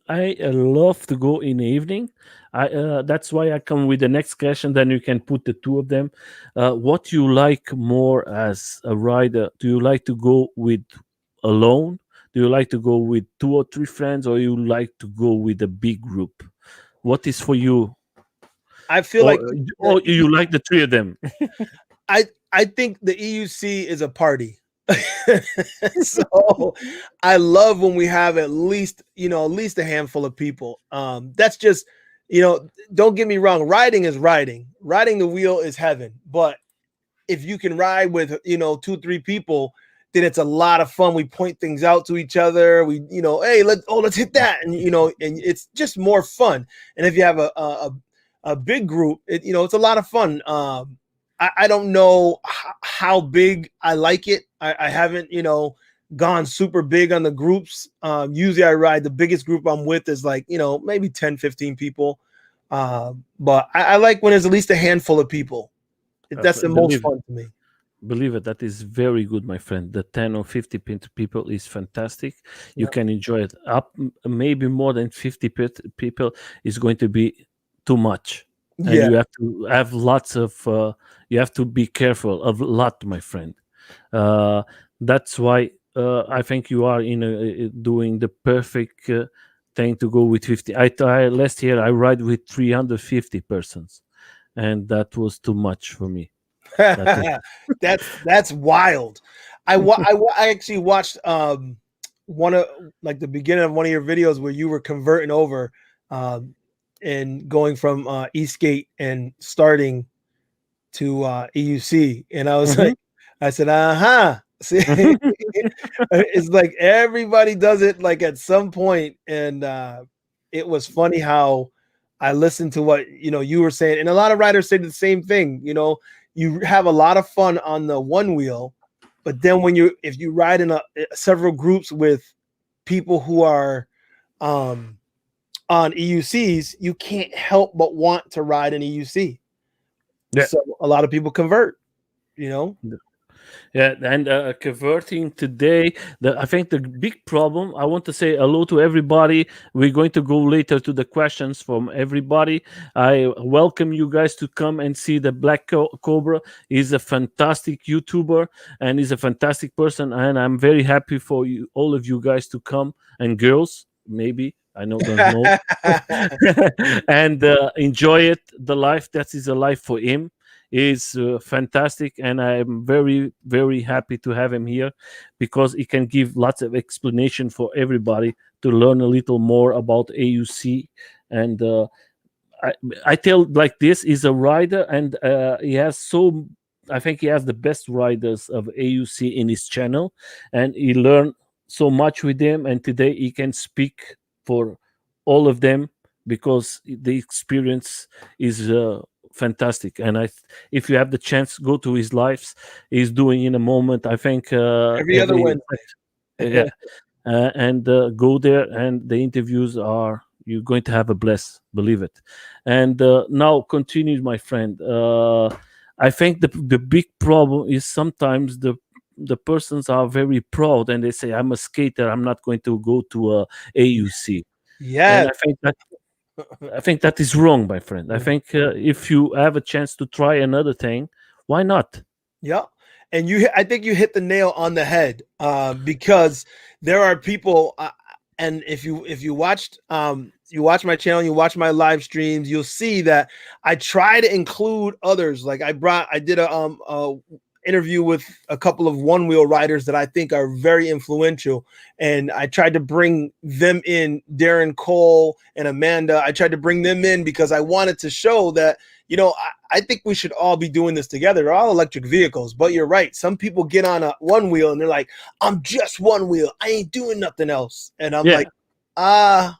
I love to go in the evening. That's why I come with the next question. Then you can put the two of them. What you like more as a rider? Do you like to go with alone? Do you like to go with 2 or 3 friends, or you like to go with a big group? What is for you? I feel like the Or you like the three of them? I think the EUC is a party. So I love when we have at least, at least a handful of people. That's just, don't get me wrong, riding is riding. Riding the wheel is heaven. But if you can ride with, 2, 3 people, then it's a lot of fun. We point things out to each other. We, hey, let's hit that. And, and it's just more fun. And if you have a big group, it's a lot of fun. I don't know how big I like it. I haven't, gone super big on the groups. Usually I ride, the biggest group I'm with is like, maybe 10, 15 people. But I like when there's at least a handful of people. That's the most Believe fun to me. Believe it, that is very good, my friend. The 10 or 50 people is fantastic. You Yeah. can enjoy it. Up maybe more than 50 people is going to be too much, and Yeah. you have to have lots of. You have to be careful of a lot, my friend. Uh, that's why I think you are doing the perfect thing to go with 50. Last year I ride with 350 persons, and that was too much for me. That is. That's wild. I actually watched one of, like, the beginning of one of your videos where you were converting over um and going from Eastgate and starting to EUC, and I was Mhm. like, I said, see, it's like everybody does it like at some point, and it was funny how I listened to what you were saying, and a lot of riders say the same thing. You have a lot of fun on the one wheel, but then if you ride in several groups with people who are um, on EUCs, you can't help but want to ride an EUC. Yeah. So a lot of people convert. You know. Yeah, and converting today, I think the big problem. I want to say hello to everybody. We're going to go later to the questions from everybody. I welcome you guys to come and see the Cobra. He's a fantastic YouTuber and he's a fantastic person, and I'm very happy for you, all of you guys, to come, and girls, maybe. I don't know. And enjoy it. The life that is a life for him is fantastic, and I'm very, very happy to have him here because he can give lots of explanation for everybody to learn a little more about AUC. And I, I tell like this: is a rider, and he has so. I think he has the best riders of AUC in his channel, and he learned so much with them. And today he can speak for all of them because the experience is fantastic. And if you have the chance, go to his lives. He's doing in a moment. I think Every other every Wednesday. yeah, and go there, and the interviews are, you're going to have a bless, believe it. And now continue, my friend. I think the big problem is sometimes the persons are very proud and they say, I'm a skater, I'm not going to go to a AUC. And Yes. I think that is wrong, my friend. I think if you have a chance to try another thing, why not? Yeah. And I think you hit the nail on the head, because there are people, and if you watched, you watch my channel, you watch my live streams, you'll see that I try to include others. Like I did a interview with a couple of one wheel riders that I think are very influential, and I tried to bring them in, Darren Cole and Amanda. I tried to bring them in because I wanted to show that, I think we should all be doing this together. They're all electric vehicles, but you're right. Some people get on a one wheel and they're like, I'm just one wheel, I ain't doing nothing else. And I'm Yeah, like,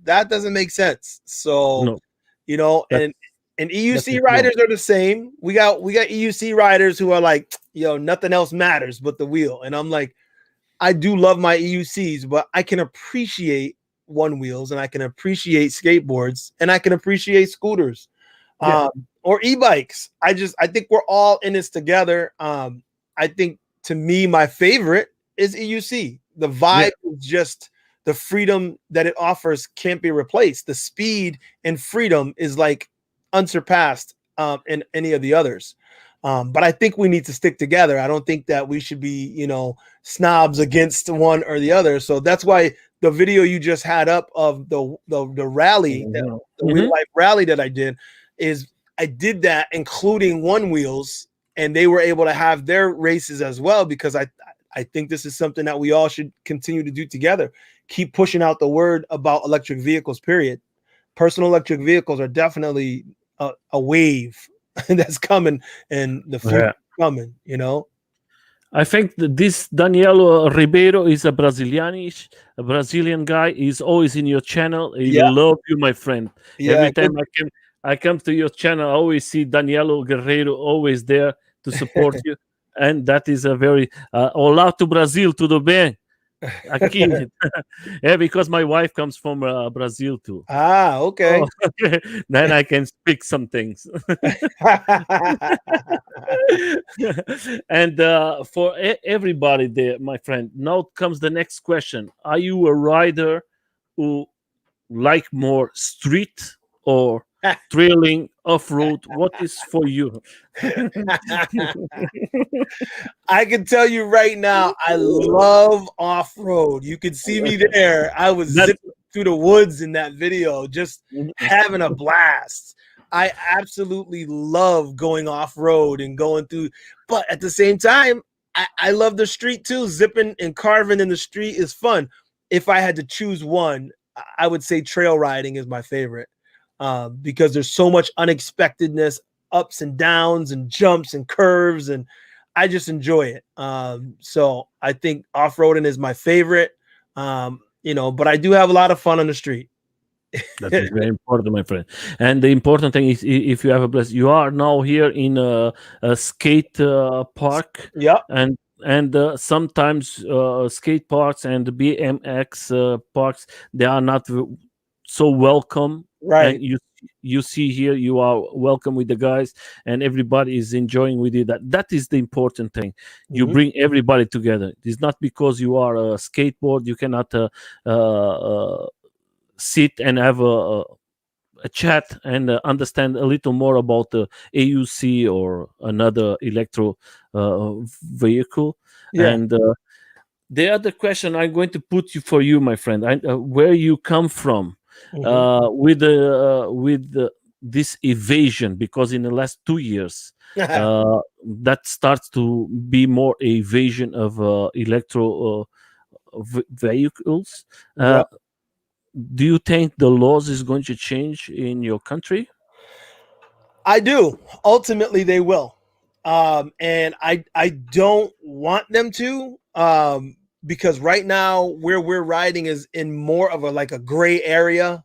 that doesn't make sense. So, no, that and that EUC is wrong. riders are the same. We got EUC riders who are like, nothing else matters but the wheel. And I'm like, I do love my EUCs, but I can appreciate one wheels, and I can appreciate skateboards, and I can appreciate scooters, Yeah, or e-bikes. I think we're all in this together. I think, to me, my favorite is EUC. The yeah, vibe is just, the freedom that it offers can't be replaced. The speed and freedom is like unsurpassed in any of the others. But I think we need to stick together. I don't think that we should be, snobs against one or the other. So that's why the video you just had up of the rally, the Wheel Life rally that I did, is I did that including One Wheels, and they were able to have their races as well, because I think this is something that we all should continue to do together. Keep pushing out the word about electric vehicles, period. Personal electric vehicles are definitely a wave that's coming, and the future coming, I think that this Daniel Ribeiro is a Brazilian guy. He's always in your channel. He love you, my friend. Every time I come to your channel, I always see Danielo Guerreiro always there to support you. And that is a very olá to Brazil, tudo bem? Aqui. Yeah, because my wife comes from Brazil too. Okay. Oh, then I can speak some things. And for everybody there, my friend, now comes the next question. Are you a rider who like more street or trailing off-road? What is for you? I can tell you right now, I love off-road. You can see me there. I was zipping through the woods in that video, just having a blast. I absolutely love going off-road and going through, but at the same time, I love the street too. Zipping and carving in the street is fun. If I had to choose one, I would say trail riding is my favorite, because there's so much unexpectedness, ups and downs and jumps and curves, and I just enjoy it. So I think off-roading is my favorite, but I do have a lot of fun on the street. That is very important, my friend. And the important thing is, if you have a bless, you are now here in a skate park. Yeah. And sometimes skate parks and BMX parks, they are not so welcome. Right. And you see here, you are welcome with the guys, and everybody is enjoying with you. That is the important thing. You bring everybody together. It's not because you are a skateboard you cannot sit and have a chat and understand a little more about the EUC or another electro vehicle. And the other question I'm going to put for you, my friend, where you come from with this evasion, because in the last 2 years that starts to be more evasion of electro vehicles. Do you think the laws is going to change in your country? I do. Ultimately, they will. And I don't want them to, because right now where we're riding is in more of a gray area,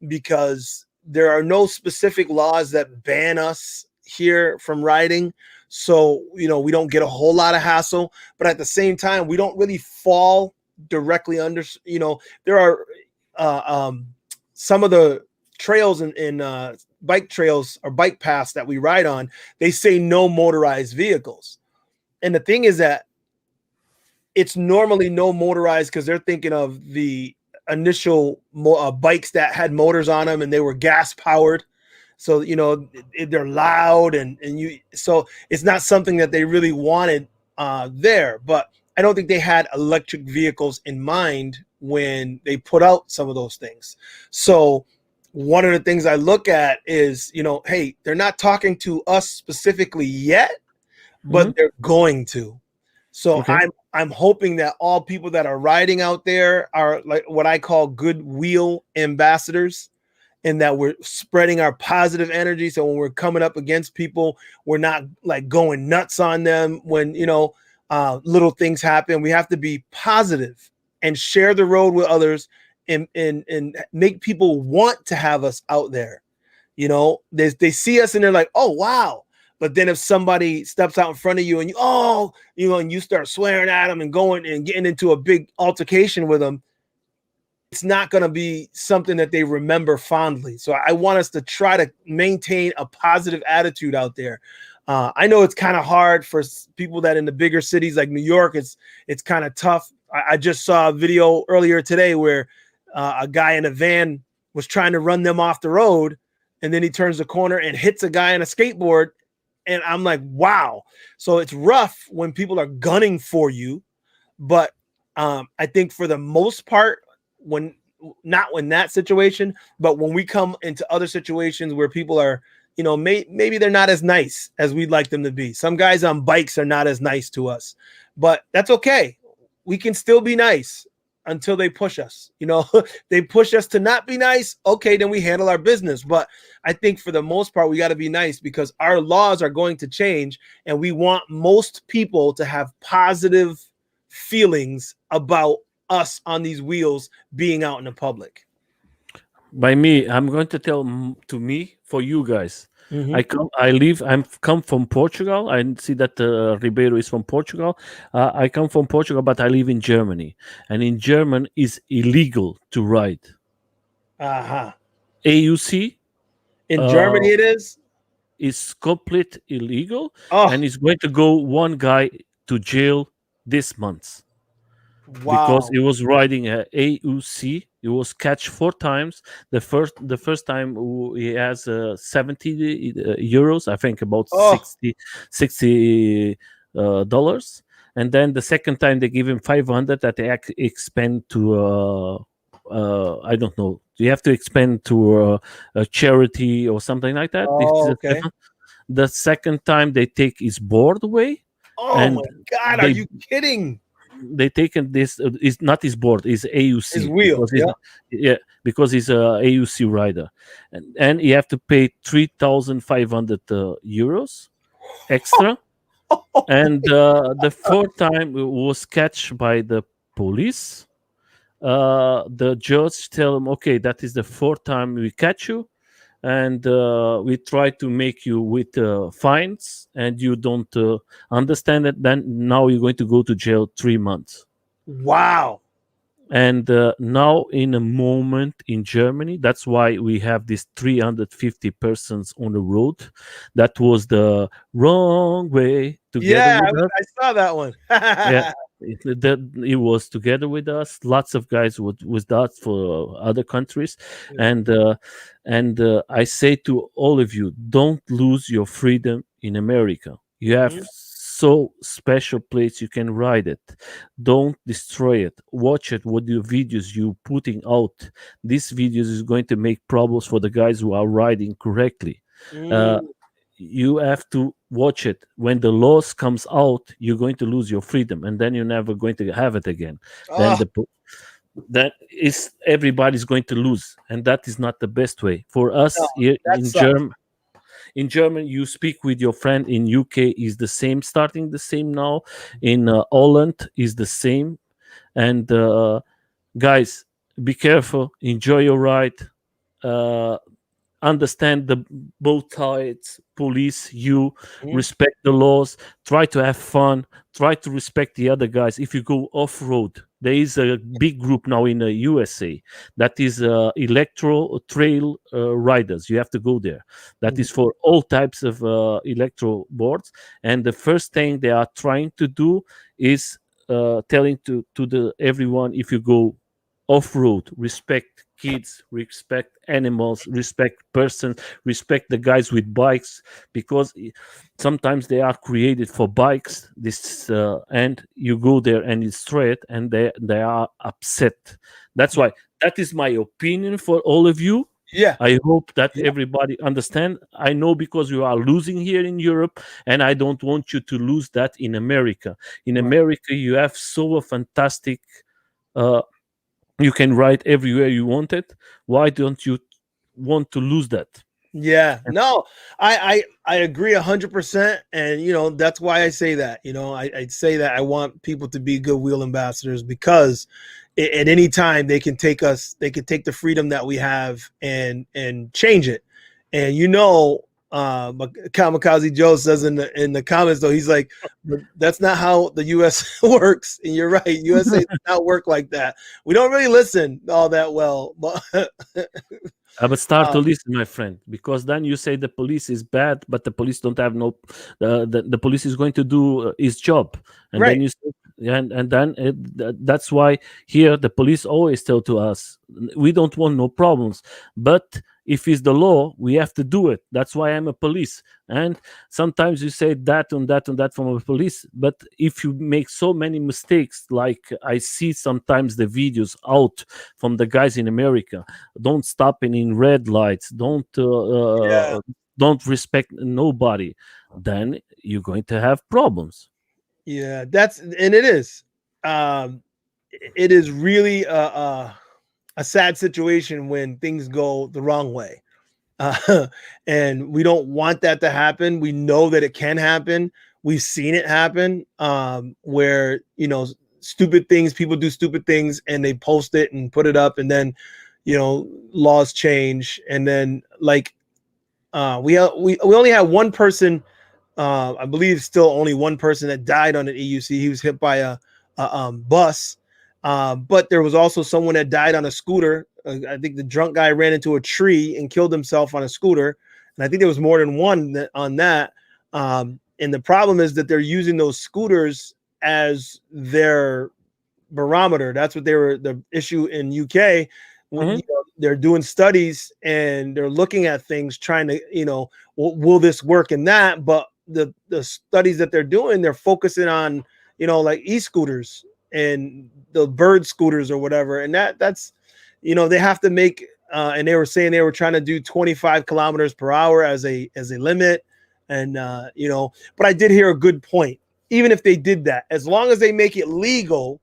because there are no specific laws that ban us here from riding. So, we don't get a whole lot of hassle, but at the same time, we don't really fall directly under, there are some of the trails in bike trails or bike paths that we ride on, they say no motorized vehicles. And the thing is that it's normally no motorized because they're thinking of the initial bikes that had motors on them and they were gas powered. So, they're loud so it's not something that they really wanted there. But I don't think they had electric vehicles in mind when they put out some of those things. So one of the things I look at is, hey, they're not talking to us specifically yet, but they're going to. So I'm hoping that all people that are riding out there are like what I call good wheel ambassadors, and that we're spreading our positive energy. So when we're coming up against people, we're not like going nuts on them when, little things happen. We have to be positive and share the road with others and make people want to have us out there. They see us and they're like, oh, wow. But then if somebody steps out in front of you and and you start swearing at them and going and getting into a big altercation with them, it's not going to be something that they remember fondly. So I want us to try to maintain a positive attitude out there. I know it's kind of hard for people that in the bigger cities like New York, it's kind of tough. I just saw a video earlier today where a guy in a van was trying to run them off the road, and then he turns the corner and hits a guy on a skateboard, and I'm like, wow. So it's rough when people are gunning for you, but I think for the most part, when not when that situation, but when we come into other situations where people are, maybe they're not as nice as we'd like them to be. Some guys on bikes are not as nice to us, but that's okay. We can still be nice until they push us. They push us to not be nice. Okay, then we handle our business. But I think for the most part, we got to be nice because our laws are going to change, and we want most people to have positive feelings about us on these wheels being out in the public. By me, I'm going to tell to me for you guys. Mm-hmm. I'm come from Portugal. I see that Ribeiro is from Portugal. I come from Portugal, but I live in Germany, and in German is illegal to ride. Uh-huh. AUC In Germany it is complete illegal, Oh, and is going to go one guy to jail this month because wow. he was riding a AUC. He was catch 4 times. The first time he has 70 euros, I think about Oh, 60 dollars, and then the second time they give him 500 that they expend to I don't know. You have to expend to a charity or something like that. This is oh, a okay. the second time they take his board away, Oh my and God, are they you kidding? they taken this is not his board, is His AUC wheel. because he's Yeah. yeah, because he's a AUC rider, and you have to pay 3,500 euros extra. And the fourth time it was catched by the police. The judge tell him, okay, that is the fourth time we catch you, and we try to make you with fines, and you don't understand it, then now you're going to go to jail 3 months. Wow. And now in a moment in Germany, that's why we have this 350 persons on the road. That was the wrong way together Yeah, with us. I saw that one. Yeah, it was together with us. Lots of guys with that for other countries, Yeah. and I say to all of you, don't lose your freedom in America. You have Mhm. so special place you can ride it. Don't destroy it. Watch it. What the videos you putting out? These videos is going to make problems for the guys who are riding correctly. Uh, Mm. you have to watch it. When the laws comes out, you're going to lose your freedom, and then you're never going to have it again. Then Oh, that is everybody's going to lose, and that is not the best way for no, us here that in sucks. Germany. In German, you speak with your friend. In UK is the same, starting the same now. In Holland is the same. And guys, be careful. Enjoy your ride. Uh, Understand the both sides, police, you Mhm. respect the laws, try to have fun, try to respect the other guys. If you go off-road, there is a big group now in the USA that is electro trail riders. You have to go there. That is for all types of electro boards, and the first thing they are trying to do is telling to the everyone, if you go off-road, respect kids, respect animals, respect persons, respect the guys with bikes, because sometimes they are created for bikes. This and you go there and destroy it, and they are upset. That's why that is my opinion for all of you. Yeah. I hope that Yeah. everybody understand. I know because you are losing here in Europe, and I don't want you to lose that in America. In Right. America, you have so fantastic. Uh, you can write everywhere you want it. Why don't you want to lose that? Yeah, no, I agree 100%, and that's why I say that. I say that I want people to be goodwill ambassadors because at any time they can take the freedom that we have and change it. And Kamikaze Joe says in the comments though, he's like, "But that's not how the U.S. works." And you're right, USA does not work like that. We don't really listen all that well, but But start to listen, my friend, because then you say the police is bad, but the police don't have no. The police is going to do his job, and then right. you say and then that's why here the police always tell to us, we don't want no problems, but if it's the law, we have to do it. That's why I'm a police. And sometimes you say that and that and that from a police, but if you make so many mistakes, like I see sometimes the videos out from the guys in America, don't stop in red lights, Yeah. don't respect nobody, then you're going to have problems. Yeah, and it is. It is really a sad situation when things go the wrong way. And we don't want that to happen. We know that it can happen. We've seen it happen, where stupid things, people do stupid things and they post it and put it up, and then laws change, and then like we only had one person, I believe still only one person that died on an EUC. He was hit by a bus, but there was also someone that died on a scooter. I think the drunk guy ran into a tree and killed himself on a scooter, and I think there was more than one on that. And the problem is that they're using those scooters as their barometer. That's what the issue in UK. When they're doing studies and they're looking at things, trying to will this work in that, but the studies that they're doing, they're focusing on like e-scooters and the bird scooters or whatever, and that's they have to make and they were saying they were trying to do 25 kilometers per hour as a limit, and but I did hear a good point. Even if they did that, as long as they make it legal,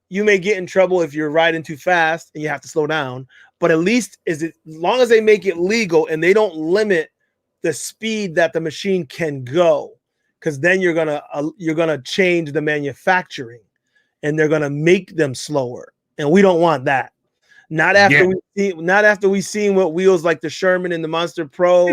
you may get in trouble if you're riding too fast and you have to slow down, but at least as long as they make it legal and they don't limit the speed that the machine can go, because then you're gonna change the manufacturing and they're gonna make them slower, and we don't want that. Not after we seen what wheels like the Sherman and the Monster Pro.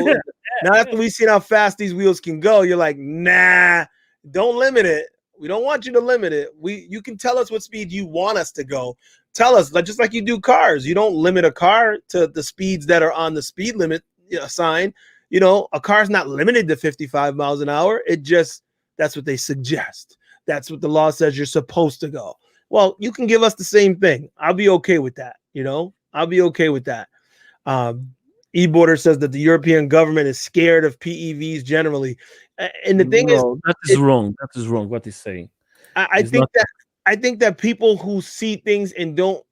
Not after we seen how fast these wheels can go. You're like, nah, don't limit it. We don't want you to limit it. You can tell us what speed you want us to go. Tell us, just like you do cars. You don't limit a car to the speeds that are on the speed limit sign. A car's not limited to 55 miles an hour. That's what they suggest. That's what the law says you're supposed to go. Well, you can give us the same thing. I'll be okay with that. I'll be okay with that. eBorder says that the European government is scared of PEVs generally. And the thing is, that is wrong. That is wrong. What he's saying. I think that people who see things and don't.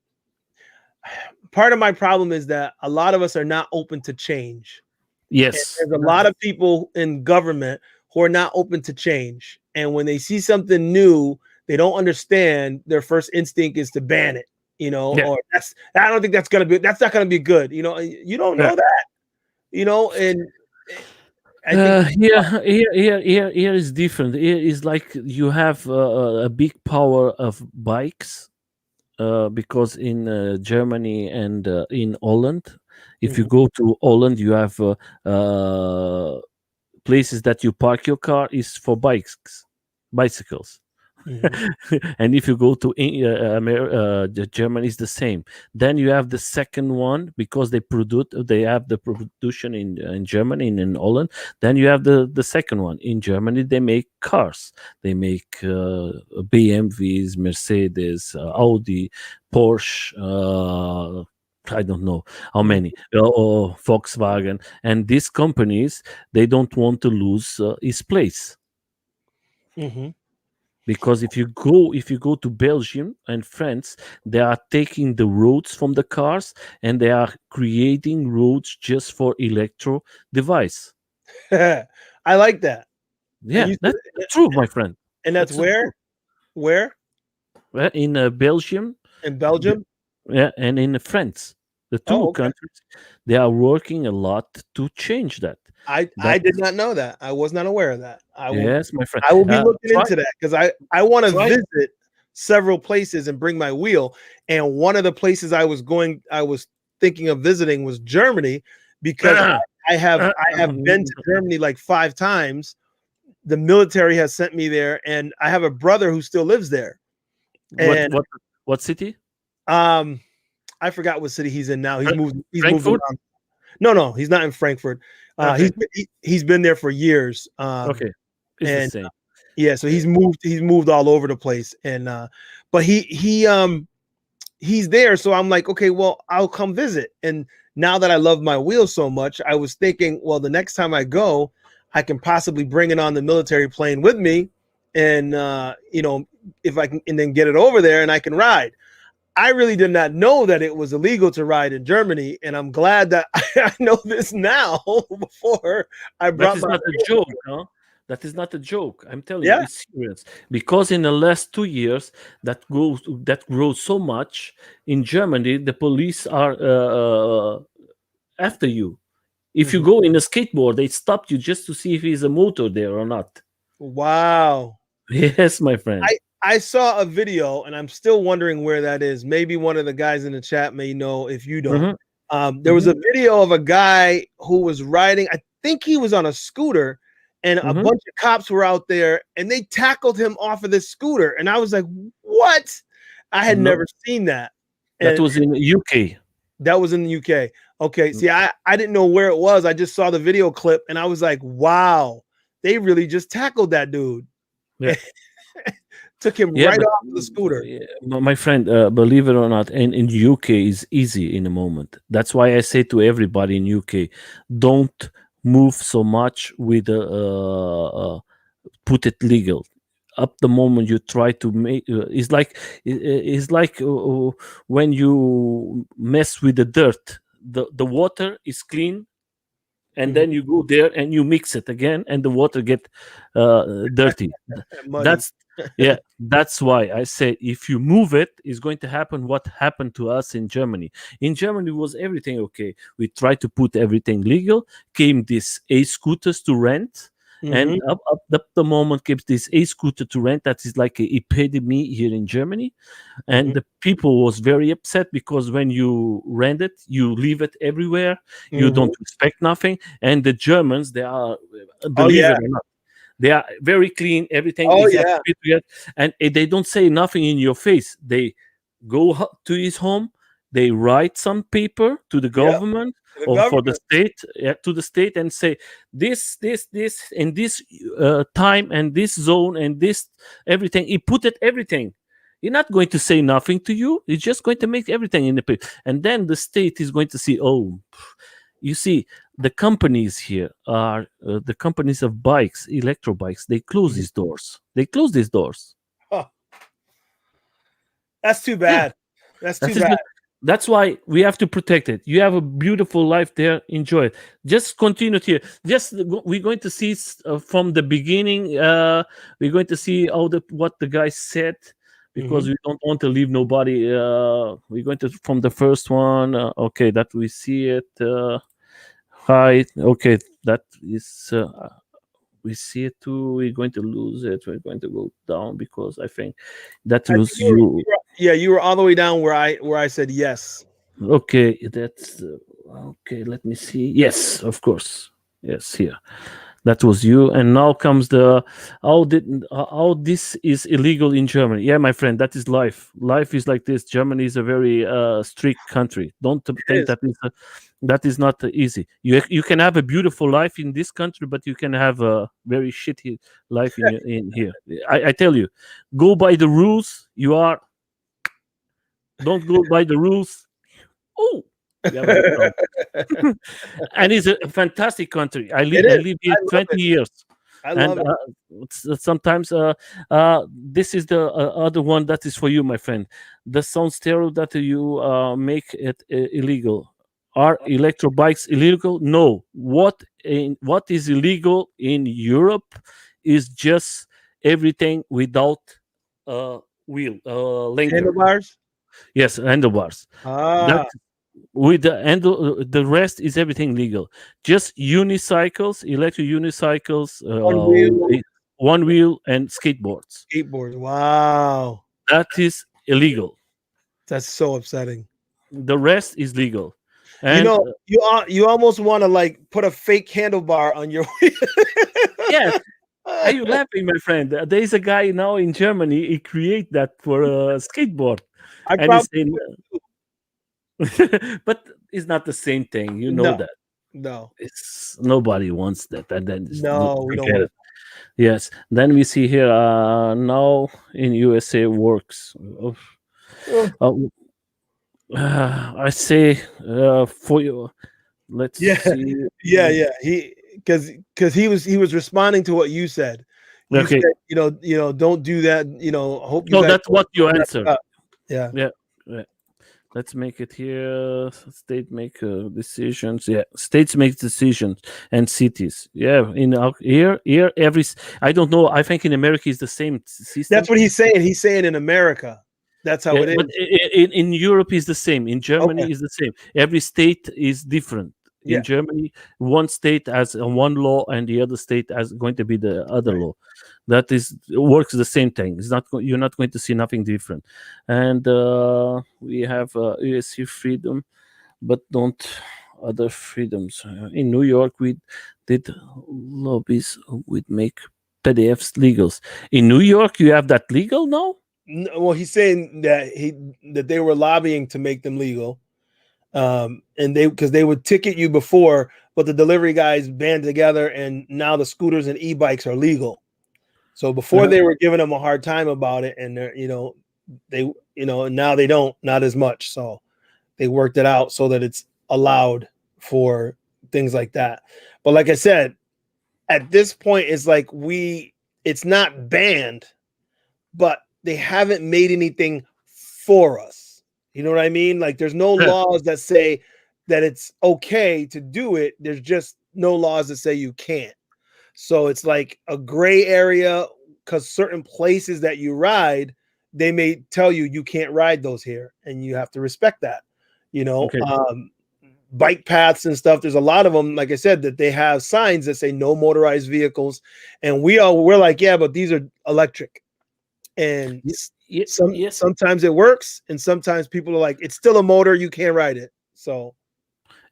Part of my problem is that a lot of us are not open to change. Yes, and there's a lot of people in government who are not open to change, and when they see something new, they don't understand. Their first instinct is to ban it. Or I don't think that's not gonna be good. You don't know that. And I think here is different. Here is like you have a big power of bikes, because in Germany and in Holland, if you go to Holland, you have places that you park your car is for bicycles. And if you go to Germany, is the same. Then you have the second one, because they have the production in Germany and in Holland. Then you have the second one in Germany. They make cars. They make BMWs, Mercedes, Audi, Porsche. I don't know how many, or Volkswagen, and these companies, they don't want to lose its place. Because if you go to Belgium and France, they are taking the roads from the cars and they are creating roads just for electro device. I like that. Yeah, that's true, my friend. And that's where? Where? In Belgium. In Belgium? Yeah, and in France. The two countries, they are working a lot to change that. I did not know that. I was not aware of that. Yes, my friend. I will be looking into that, because I want to visit several places and bring my wheel. And one of the places I was thinking of visiting was Germany, because I have been to Germany like 5 times. The military has sent me there, and I have a brother who still lives there. And what city? I forgot what city he's in now. He's moved Frankfurt? around. No, he's not in Frankfurt. He's been there for years. Okay, it's the same. Yeah, so he's moved all over the place, and but he's there, so I'm like, okay, well, I'll come visit. And now that I love my wheels so much, I was thinking, well, the next time I go, I can possibly bring it on the military plane with me, and if I can, and then get it over there and I can ride. I really did not know that it was illegal to ride in Germany, and I'm glad that I know this now before I That brought is my. not a joke, huh? That is not a joke. I'm telling you, Yeah. it's serious. Because in the last 2 years, that grows so much in Germany. The police are after you. If you Mhm. go in a skateboard, they stop you just to see if there's a motor there or not. Wow. Yes, my friend. I saw a video, and I'm still wondering where that is. Maybe one of the guys in the chat may know if you don't. Hmm. There was Hmm. a video of a guy who was riding. I think he was on a scooter, and a Hmm. bunch of cops were out there, and they tackled him off of this scooter. And I was like, "What?" I had No, never seen that, that and was in UK. that was in the UK. Okay, see, I didn't know where it was. I just saw the video clip, and I was like, "Wow, they really just tackled that dude." Yeah. Took him Yeah, right but off the scooter. yeah, my friend, believe it or not, in UK is easy in a moment. That's why I say to everybody in UK, don't move so much with put it legal. Up the moment you try to make, it's like when you mess with the dirt. The water is clean, and Mhm. then you go there and you mix it again and the water get dirty. Muddy. That's yeah, that's why I say if you move it, it's going to happen what happened to us in Germany. In Germany was everything okay. We tried to put everything legal. Came these scooters to rent, and Mhm, up the moment came this scooter to rent that is like a epidemic here in Germany. And mhm, the people was very upset because when you rent it, you leave it everywhere, you mhm. don't respect nothing. And the Germans, they are, Oh, believe yeah. it or not, they are very clean, everything Oh, is up yeah. to it, and they don't say nothing in your face. They go to his home, they write some paper to the Yep, government the or for the government. state, to the state, and say this in this time and this zone and this everything. He put it everything. You're not going to say nothing to you. He's just going to make everything in the paper, and then the state is going to see. Oh, you see, the companies here are the companies of bikes, electro bikes. They close Mhm. these doors. They close these doors. Huh, that's too Yeah, bad. That's too that is bad. that's why we have to protect it. You have a beautiful life there. Enjoy it. Just continue here. We're going to see from the beginning. We're going to see all the what the guy said because Mhm. we don't want to leave nobody. We're going to from the first one. Okay, that we see it. Hi. Okay, that is. We see it too. We're going to lose it. We're going to go down because I think that I think was you. you were all the way down where I said yes. Okay, that's okay. Let me see. Yes, of course. Yes, here. That was you. And now comes the how this is illegal in Germany. Yeah, my friend, that is life. Life is like this. Germany is a very strict country. Don't It think is. that is not easy. You can have a beautiful life in this country, but you can have a very shitty life in here. I tell you, go by the rules. You are don't go by the rules. Oh, you have a big problem. And it's a fantastic country. It I is. live I here love 20 it. years, I and love it. sometimes this is the other one that is for you, my friend. The sound stereo that you make it illegal. Are electro bikes illegal? No. What is illegal in Europe is just everything without wheel linker. Handlebars. Yes, handlebars. That Ah, with the rest is everything legal. Just unicycles, electric unicycles, one wheel one wheel, and skateboards. skateboards. Wow, That is illegal. that's so upsetting. The rest is legal. You And know, you almost want to like put a fake handlebar on your wheel. yeah, are you laughing, my friend? There is a guy now in Germany. He create that for a skateboard, I and he's probably saying, but it's not the same thing. You know no, that no, it's nobody wants that, and then no. We don't forget want it. to. Yes. Then we see here now in USA works. Oh, Uh, I say for you. Let's yeah, see. yeah, yeah. Because he was responding to what you said. You Okay. said, don't do that. Hope you Oh, guys that's what you don't mess it answered. up. Yeah. Yeah. Yeah. Let's make it here. State make decisions. Yeah, states make decisions and cities. Yeah, in here I don't know. I think in America is the same system. That's what he's saying. He's saying in America, that's how Yeah, it but is. in Europe is the same. In Okay. Germany is the same. Every state is different. In Yeah. Germany, one state has one law, and the other state has going to be the other Right. law. That is works the same thing. It's not you're not going to see nothing different. And we have USC freedom, but don't other freedoms. In New York, we did lobbies would make PDFs legals. In New York, you have that legal now. Well, he's saying that they were lobbying to make them legal, and because they would ticket you before, but the delivery guys band together, and now the scooters and e-bikes are legal. So before Uh-huh. they were giving them a hard time about it, and they and now they don't, not as much. So they worked it out so that it's allowed for things like that. But like I said, at this point, it's like it's not banned, but they haven't made anything for us. You know what I mean? Like there's no Yeah. laws that say that it's okay to do it. There's just no laws that say you can't. So it's like a gray area because certain places that you ride, they may tell you you can't ride those here, and you have to respect that. You know, Okay. bike paths and stuff. There's a lot of them, like I said, that they have signs that say no motorized vehicles, and we're like, yeah, but these are electric, and Yes. sometimes it works, and sometimes people are like, it's still a motor, you can't ride it. So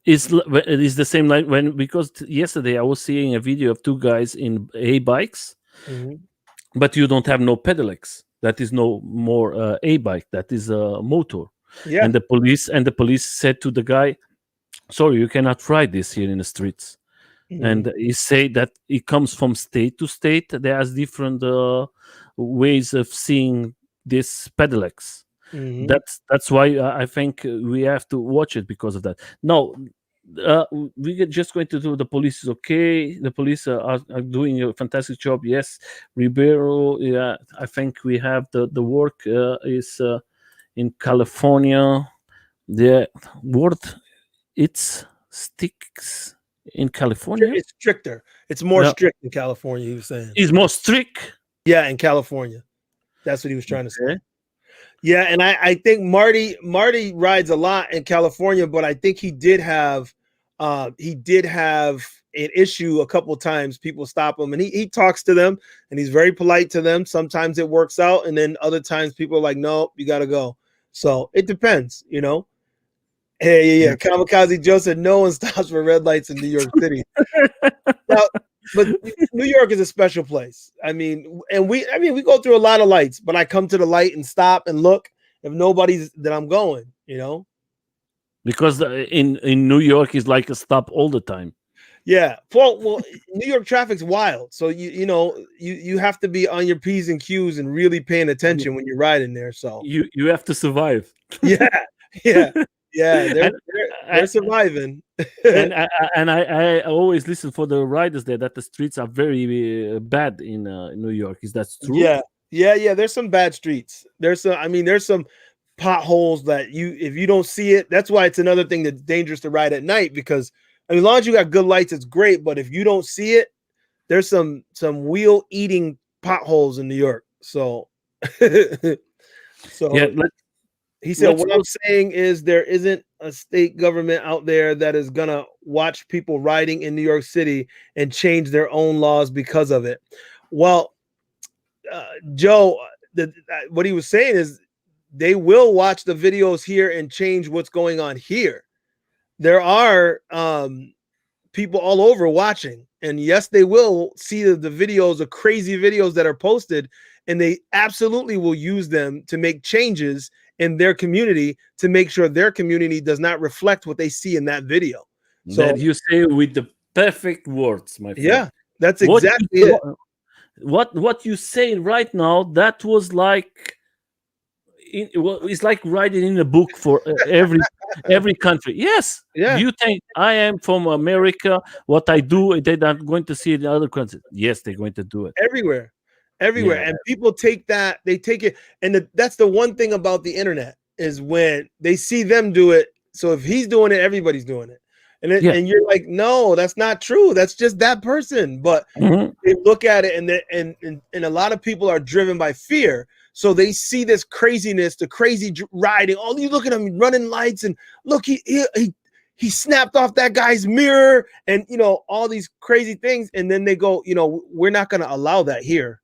It is the same like when because yesterday I was seeing a video of two guys in a bikes, mhm. but you don't have no pedelecs. That is no more a bike. That is a motor. Yeah. And the police said to the guy, "Sorry, you cannot ride this here in the streets." Mhm. And he said that it comes from state to state. There's different ways of seeing this pedelecs. Mhm. That's why I think we have to watch it because of that. No, we are just going to do. The police is okay. The police are doing a fantastic job. Yes, Ribeiro. Yeah, I think we have the work is in California. The word it's sticks in California. It's stricter. It's more Yeah, strict in California, he was saying. is more strict. Yeah, in California. That's what he was trying to say. Okay. Yeah, and I think Marty rides a lot in California, but I think he did have an issue a couple of times. People stop him, and he talks to them, and he's very polite to them. Sometimes it works out, and then other times people are like, "No, you got to go." So it depends, you know. Hey, yeah, Yeah. yeah. Kamikaze Joe said no one stops for red lights in New York City. Now, but New York is a special place. I mean, we go through a lot of lights, but I come to the light and stop and look. If nobody's, then I'm going. You know. Because in New York is like a stop all the time. Yeah. Well, New York traffic's wild, so you have to be on your p's and q's and really paying You attention when you're riding there. So you have to survive. yeah, yeah, yeah. They're and they're, I, they're surviving. I always listen for the riders there that the streets are very bad in New York. Is that true? Yeah, yeah. There's some bad streets. There's some potholes that if you don't see it, that's why it's another thing that's dangerous to ride at night because as long as you got good lights, it's great. But if you don't see it, there's some wheel eating potholes in New York. So, Yeah. so he said, Let's what go. I'm saying is there isn't a state government out there that is gonna watch people riding in New York City and change their own laws because of it. Well, Joe, what he was saying is they will watch the videos here and change what's going on here. There are people all over watching, and yes, they will see the videos, the crazy videos that are posted, and they absolutely will use them to make changes in their community to make sure their community does not reflect what they see in that video. That So you say with the perfect words, my friend. yeah, that's What you exactly it. told, what you say right now, that was like well, it's like writing in a book for every country. Yes, Yeah, you think I am from America? What I do, they're not going to see it in other countries. Yes, they're going to do it. everywhere, everywhere. Yeah, And people take that, they take it, and that's the one thing about the internet is when they see them do it. So if he's doing it, everybody's doing it. yeah. And you're like, no, that's not true. That's just that person. But Mhm. they look at it, and a lot of people are driven by fear. So they see this craziness, the crazy riding. Oh, you look at him running lights, and look, he snapped off that guy's mirror, and all these crazy things. And then they go, we're not going to allow that here.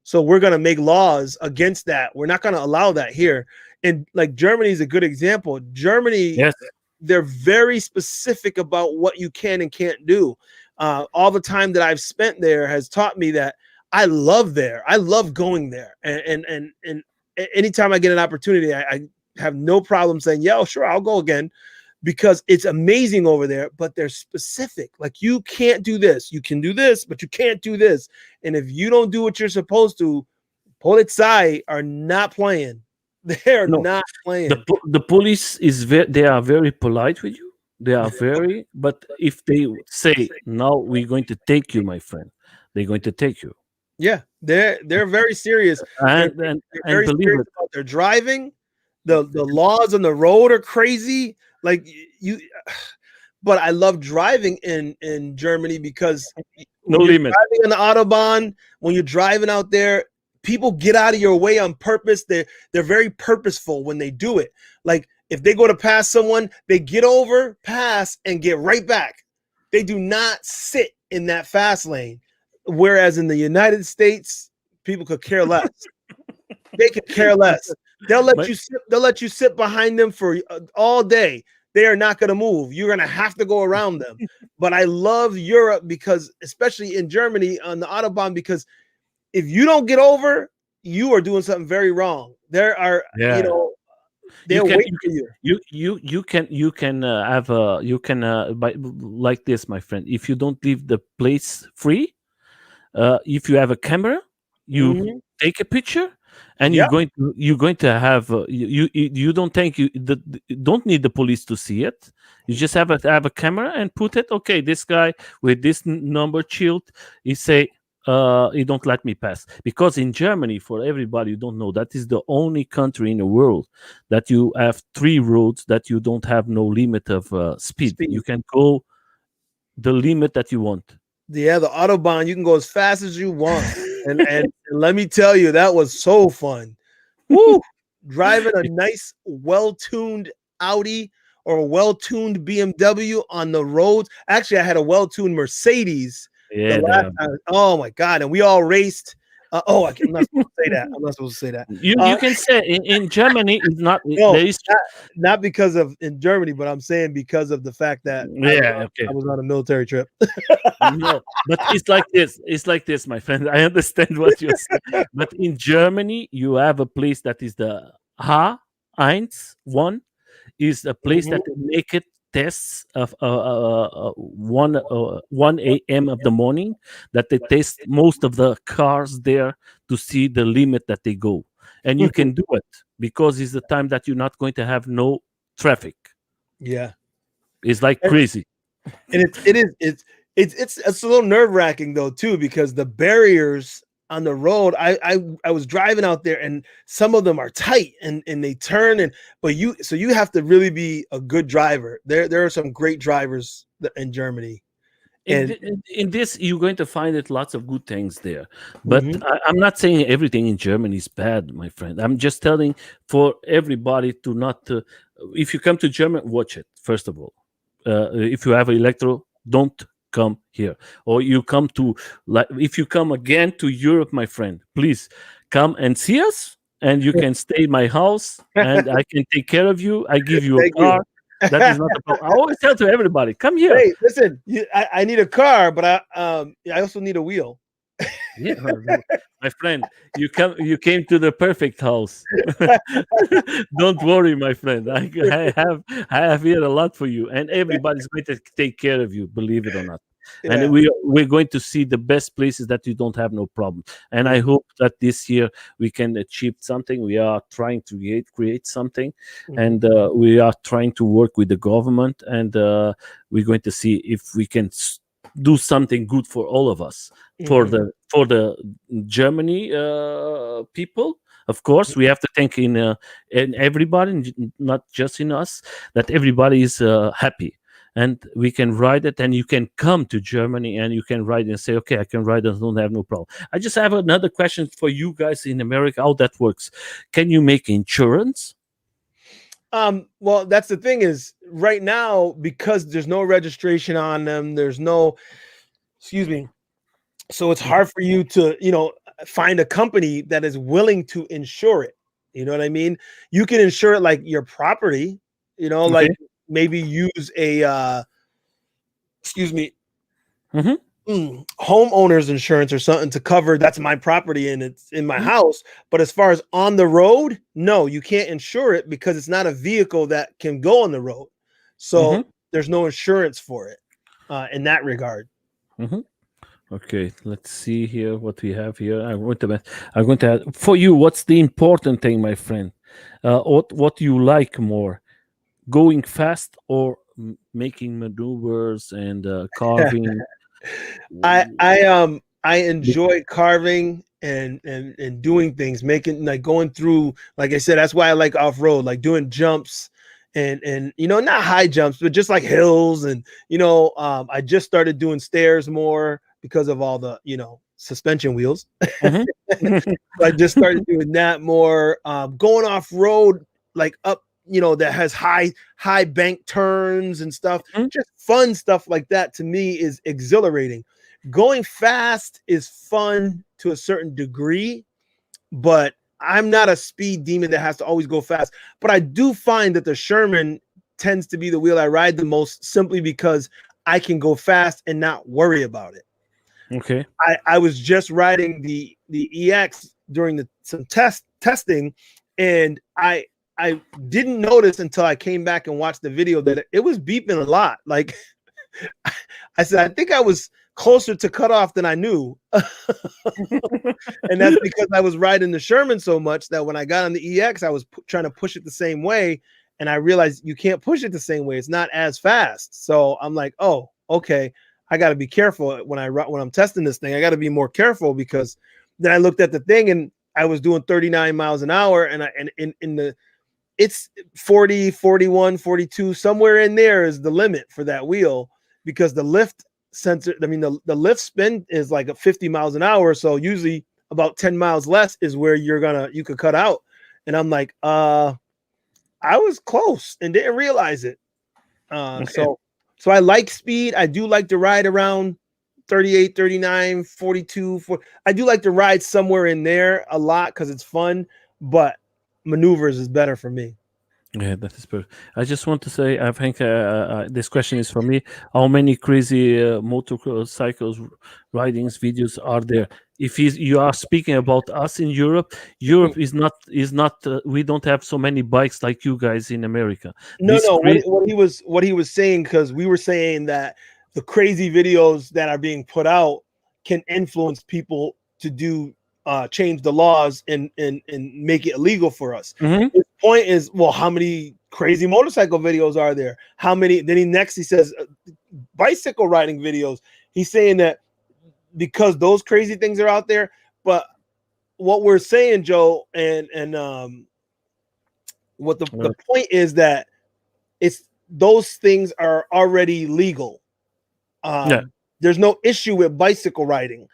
So we're going to make laws against that. We're not going to allow that here. And like Germany is a good example. Germany, Yes. they're very specific about what you can and can't do. All the time that I've spent there has taught me that I love there. I love going there, and anytime I get an opportunity, I have no problem saying, "Yeah, sure, I'll go again," because it's amazing over there. But they're specific. Like, you can't do this. You can do this, but you can't do this. And if you don't do what you're supposed to, Polizei are not playing. They're No, not playing. the police is they are very polite with you. They are very, but if they say now we're going to take you, my friend, they're going to take you. Yeah, they're very serious. They're, And and they're and very believe serious it, about their driving. The laws on the road are crazy. Like, you, but I love driving in Germany because no when you're limit. driving on the autobahn, when you're driving out there, people get out of your way on purpose. They're very purposeful when they do it. Like, if they go to pass someone, they get over, pass, and get right back. They do not sit in that fast lane. Whereas in the United States, people could care less. They could care less. They'll let My, you sit. They'll let you sit behind them for all day. They are not going to move. You're going to have to go around them. But I love Europe because, especially in Germany on the autobahn, because if you don't get over, you are doing something very wrong. There are, yeah, you they're can waiting for you. you can have a you can like this, my friend. If you don't leave the place free, if you have a camera, you Mhm. take a picture, and Yeah. you're going to have you don't think don't need the police to see it. You just have a camera and put it. Okay, this guy with this number shield, he say. He don't let me pass because in Germany, for everybody who don't know, that is the only country in the world that you have three roads that you don't have no limit of speed. Speed. You can go the limit that you want. Yeah, the autobahn, you can go as fast as you want. And let me tell you, that was so fun. Woo! Driving a nice, well-tuned Audi or a well-tuned BMW on the roads. Actually, I had a well-tuned Mercedes the Yeah, last time. Oh my god! And we all raced. I'm not supposed to say that. I'm not supposed to say that. you can say in Germany it's not No, there is. not because of in Germany, but I'm saying because of the fact that Yeah, okay. I was on a military trip. No, but it's like this. It's like this, my friend. I understand what you're saying. But in Germany, you have a place that is the H1 one is a place that Mhm. they make it tests of 1 a.m. of the morning that they test most of the cars there to see the limit that they go, and you can do it because it's the time that you're not going to have no traffic. Yeah. It's like And, crazy. and it's a little nerve-wracking though too, because the barriers on the road, I was driving out there, and some of them are tight, and they turn, but you have to really be a good driver. There are some great drivers in Germany. in, And th- in this you're going to find it lots of good things there, but Mhm. I'm not saying everything in Germany is bad, my friend. I'm just telling for everybody to not if you come to Germany, watch it first of all. If you have electro, don't come here. Or you come to, like, if you come again to Europe, my friend, please come and see us, and you can stay in my house, and I can take care of you. I give you a Thank you. car. That is not a problem. I always tell to everybody, come here. Hey, listen, I need a car, but I also need a wheel. Yeah, my friend, you came to the perfect house. Don't worry, my friend. I have here a lot for you, and everybody's going to take care of you. Believe it or not. And Yeah. we're going to see the best places that you don't have no problem. And I Mhm. hope that this year we can achieve something. We are trying to create something, Mhm. and we are trying to work with the government, and we're going to see if we can do something good for all of us, for Mhm. the Germany people. Of course, we have to think in everybody, not just in us, that everybody is happy, and we can ride it. And you can come to Germany and you can ride and say, okay, I can ride and don't have no problem. I just have another question for you guys in America. How that works? Can you make insurance? Well, that's the thing is right now, because there's no registration on them, there's no, excuse me, so it's Mhm. hard for you to, find a company that is willing to insure it. You know what I mean? You can insure it like your property, like Okay. maybe use a excuse me, Hmm. homeowner's insurance or something to cover that's my property and it's in my house. But as far as on the road, no, you can't insure it because it's not a vehicle that can go on the road. So Hmm. there's no insurance for it in that regard. Hmm. Okay, let's see here what we have here. I'm going to add, for you, what's the important thing, my friend? What you like more, going fast or making maneuvers and carving? I enjoy carving and doing things, making like going through, like I said, that's why I like off-road, like doing jumps and not high jumps, but just like hills and I just started doing stairs more because of all the suspension wheels. Mhm. So I just started doing that more. Going off road, like up, that has high bank turns and stuff. Mhm. Just fun stuff like that to me is exhilarating. Going fast is fun to a certain degree, but I'm not a speed demon that has to always go fast. But I do find that the Sherman tends to be the wheel I ride the most simply because I can go fast and not worry about it. Okay. I was just riding the EX during some testing, and I didn't notice until I came back and watched the video that it was beeping a lot. Like I said, I think I was closer to cutoff than I knew. And that's because I was riding the Sherman so much that when I got on the EX, I was trying to push it the same way. And I realized you can't push it the same way. It's not as fast. So I'm like, oh, okay. I got to be careful when I'm testing this thing. I got to be more careful because then I looked at the thing and I was doing 39 miles an hour and in the it's 40, 41, 42, somewhere in there is the limit for that wheel because the lift sensor, I mean, the lift spin is like a 50 miles an hour. So usually about 10 miles less is where you could cut out. And I'm like, I was close and didn't realize it. Uh, Okay. so, so I like speed. I do like to ride around 38, 39, 42. 40. I do like to ride somewhere in there a lot because it's fun, but maneuvers is better for me. Yeah, that is perfect. I just want to say, I think this question is for me. How many crazy motorcycles ridings videos are there? If you are speaking about us in Europe, Europe is not. We don't have so many bikes like you guys in America. No, This no. crazy. What he was saying, because we were saying that the crazy videos that are being put out can influence people to do change the laws and make it illegal for us. Hmm. His point is, well, how many crazy motorcycle videos are there? How many? Then he says bicycle riding videos. He's saying that because those crazy things are out there, but what we're saying, Joe, and what the point is that it's those things are already legal. Yeah. There's no issue with bicycle riding.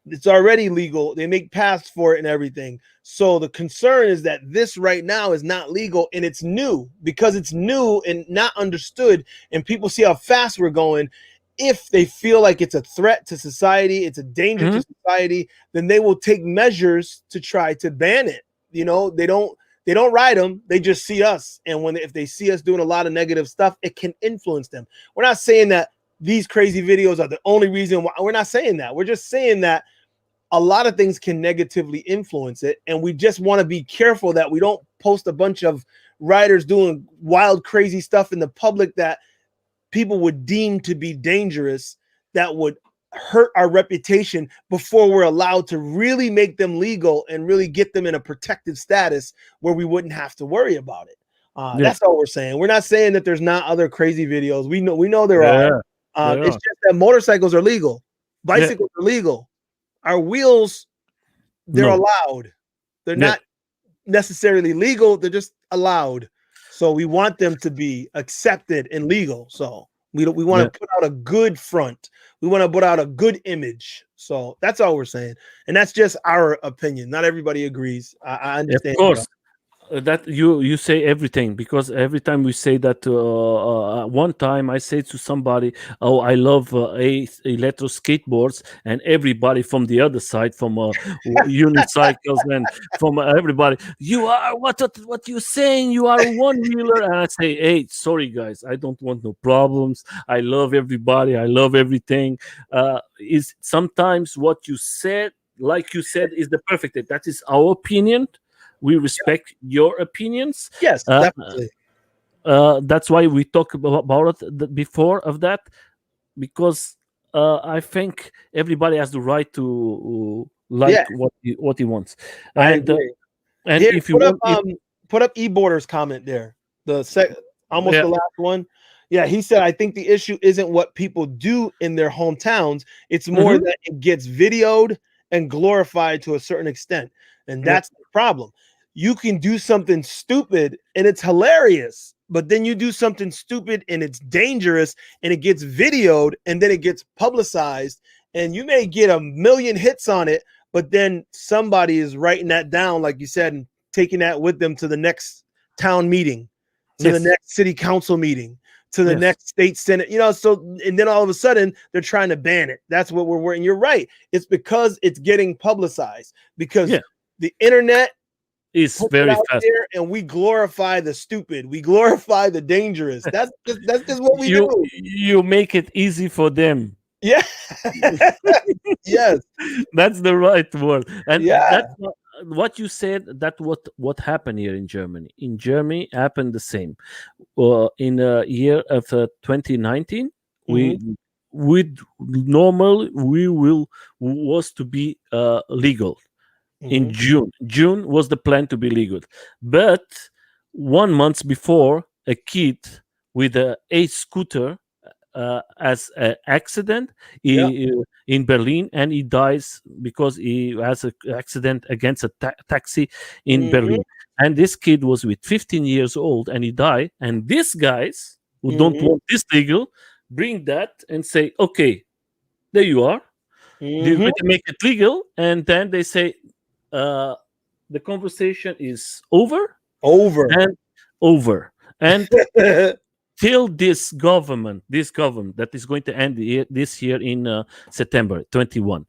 It's already legal. They make paths for it and everything. So the concern is that this right now is not legal and it's new because it's new and not understood. And people see how fast we're going. If they feel like it's a threat to society, it's a danger Hmm. to society, then they will take measures to try to ban it. They don't ride them. They just see us. And if they see us doing a lot of negative stuff, it can influence them. We're not saying that these crazy videos are the only reason why. We're not saying that. We're just saying that a lot of things can negatively influence it. And we just want to be careful that we don't post a bunch of riders doing wild, crazy stuff in the public that people would deem to be dangerous that would hurt our reputation before we're allowed to really make them legal and really get them in a protective status where we wouldn't have to worry about it. Yeah. That's all we're saying. We're not saying that there's not other crazy videos. We know there Yeah. are. There It's are. just that motorcycles are legal, Yeah. bicycles are legal. Our wheels, they're No. allowed. They're Yeah. not necessarily legal. They're just allowed. So we want them to be accepted and legal. So we want Yeah. to put out a good front. We want to put out a good image. So that's all we're saying, and that's just our opinion. Not everybody agrees. I Of understand. course. That you say everything, because every time we say that, one time I say to somebody, oh, I love electro skateboards, and everybody from the other side, from unicycles, and from everybody, you are what you saying, you are a one wheeler. And I say, hey, sorry guys, I don't want no problems, I love everybody, I love everything. Is sometimes what you said, like you said, is the perfect, that is our opinion. We respect your opinions. Yes, Uh, definitely. that's why we talk about it before of that, because I think everybody has the right to Yeah, like what he wants, I and agree. and Here, if you want, if put up e-boarder's comment there. Almost yeah, the last one. Yeah, he said, I think the issue isn't what people do in their hometowns. It's more mhm, that it gets videoed and glorified to a certain extent. And yeah, that's the problem. You can do something stupid and it's hilarious, but then you do something stupid and it's dangerous and it gets videoed and then it gets publicized and you may get a million hits on it, but then somebody is writing that down, like you said, and taking that with them to the next town meeting, to the yes, next city council meeting, to the yes, next state senate, so, and then all of a sudden they're trying to ban it. That's what we're working. You're right. It's because it's getting publicized, because yeah, the internet it's puts it very out fast. there and we glorify the stupid. We glorify the dangerous. That's just what we do. You make it easy for them. Yeah. Yes. That's the right word, and Yeah. that's what you said. That what happened here in Germany. In Germany, happened the same. In a year of 2019, Hmm. we would normal we will was to be legal in Hmm. June. June was the plan to be legal, but 1 month before, a kid with a scooter as an accident Yeah. in Berlin, and he dies because he has an accident against a taxi in Hmm. Berlin. And this kid was with 15 years old, and he died. And these guys who don't Hmm. want this legal bring that and say, okay, there you are. They're Hmm. going to make it legal, and then they say, uh, the conversation is over Over. and over. And till this government that is going to end this year in September 21,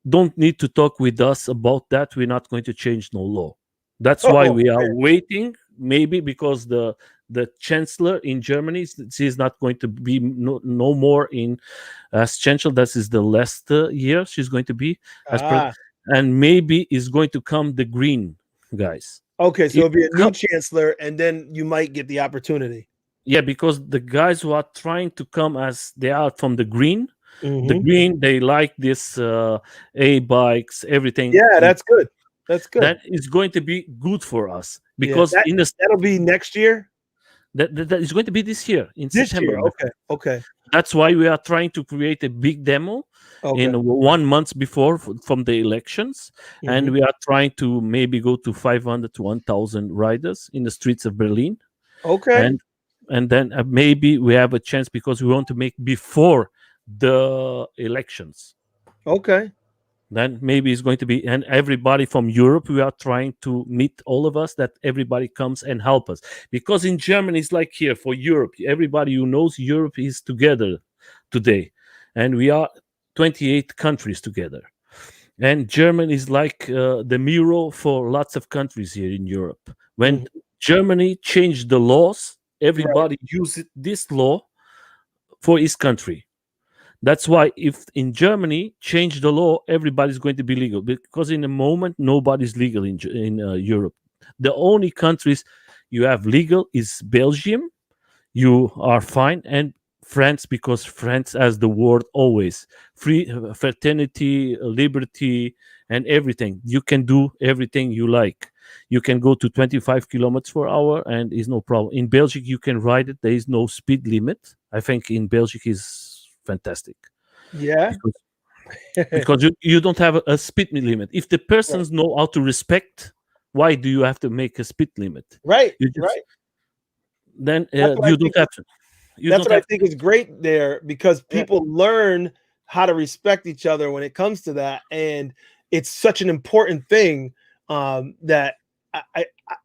don't need to talk with us about that. We're not going to change no law. That's why Oh, we are waiting, maybe because the chancellor in Germany, she's not going to be no more in as chancellor. That is the last year she's going to be as ah, and maybe is going to come the green guys. okay. So If it'll be a new co- chancellor, and then you might get the opportunity. yeah, because the guys who are trying to come as they are from the Hmm. green, they like this a bikes, everything. Yeah, that's good. That's good. That is going to be good for us, Yeah, because in the that'll be next year. that is going to be this year in This September. year. Okay. Okay. That's why we are trying to create a big demo in Okay. 1 month before from the elections, Hmm. and we are trying to maybe go to 500 to 1,000 riders in the streets of Berlin, Okay. and then maybe we have a chance, because we want to make before the elections. Okay. Then maybe it's going to be, and everybody from Europe, we are trying to meet all of us, that everybody comes and help us, because in Germany it's like here for Europe, everybody who knows Europe is together today, and we are 28 countries together, and Germany is like the mirror for lots of countries here in Europe. When Mhm. Germany changed the laws, Right. everybody used this law for his country. That's why if in Germany change the law, everybody's going to be legal, because in the moment nobody's legal in Europe. The only countries you have legal is Belgium. You are fine, and France, because France has the word always free, fraternity, liberty, and everything. You can do everything you like. You can go to 25 kilometers per hour, and is no problem. In Belgium, you can ride it. There is no speed limit. I think in Belgium is fantastic Yeah. because you don't have a speed limit. If the Right. persons know how to respect, why do you have to make a speed limit? Right. You just Right. then That's what I you don't think. have to. You That's don't what I have think is great there, because yeah. people learn how to respect each other when it comes to that, and it's such an important thing, that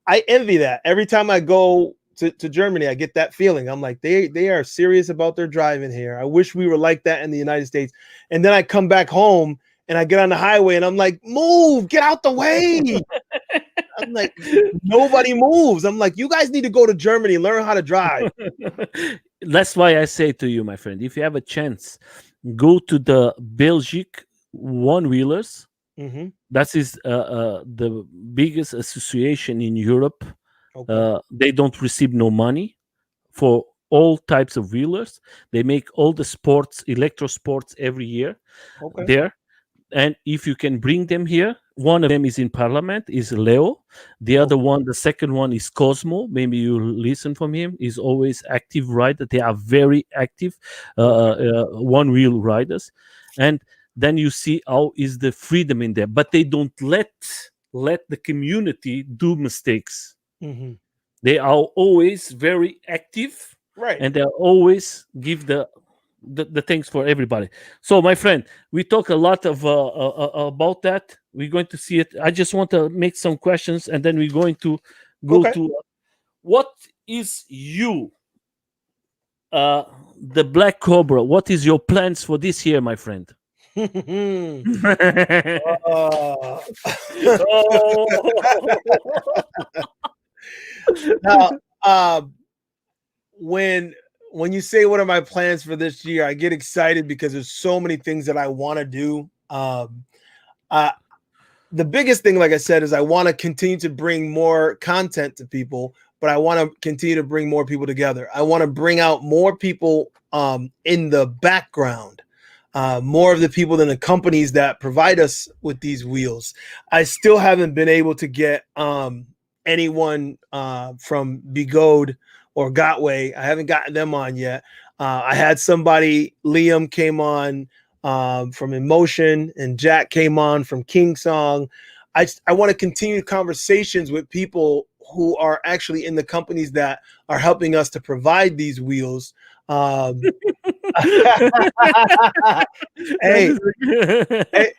I envy that. Every time I go to Germany, I get that feeling. I'm like, they are serious about their driving here. I wish we were like that in the United States. And then I come back home and I get on the highway and I'm like, move, get out the way. I'm like, nobody moves. I'm like, you guys need to go to Germany, learn how to drive. That's why I say to you, my friend, if you have a chance, go to the Belgic one wheelers. Mm-hmm. That is the biggest association in Europe. Okay. They don't receive no money for all types of wheelers. They make all the sports, electro sports every year Okay. there. And if you can bring them here, one of them is in Parliament, is Leo. The other Okay. one, the second one is Cosmo. Maybe you listen from him. He's always active rider. They are very active Okay. one wheel riders. And then you see how is the freedom in there. But they don't let the community do mistakes. Mm-hmm. They are always very active, Right. and they always give the things for everybody. So, my friend, we talk a lot of about that. We're going to see it. I just want to make some questions, and then we're going to go Okay. to what is you, uh, the Black Cobra. What is your plans for this year, my friend? Uh, Oh. now, when when you say what are my plans for this year, I get excited because there's so many things that I want to do. Uh, the biggest thing, like I said, is I want to continue to bring more content to people, but I want to continue to bring more people together. I want to bring out more people in the background, more of the people than the companies that provide us with these wheels. I still haven't been able to get anyone from Bigode or Gotway. I haven't gotten them on yet. I had somebody, Liam came on from Emotion, and Jack came on from King Song. I want to continue conversations with people who are actually in the companies that are helping us to provide these wheels. That Hey, is hey,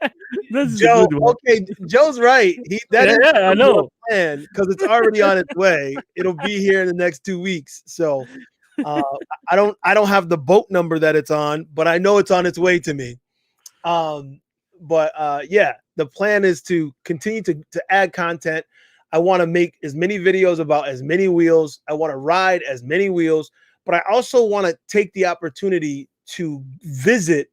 that is a Joe. good one. Okay, Joe's right. That Yeah, is yeah, I the number one know. plan because it's already on its way. It'll be here in the next 2 weeks. So uh, I don't have the boat number that it's on, but I know it's on its way to me. But yeah, the plan is to continue to add content. I want to make as many videos about as many wheels. I want to ride as many wheels, but I also want to take the opportunity to visit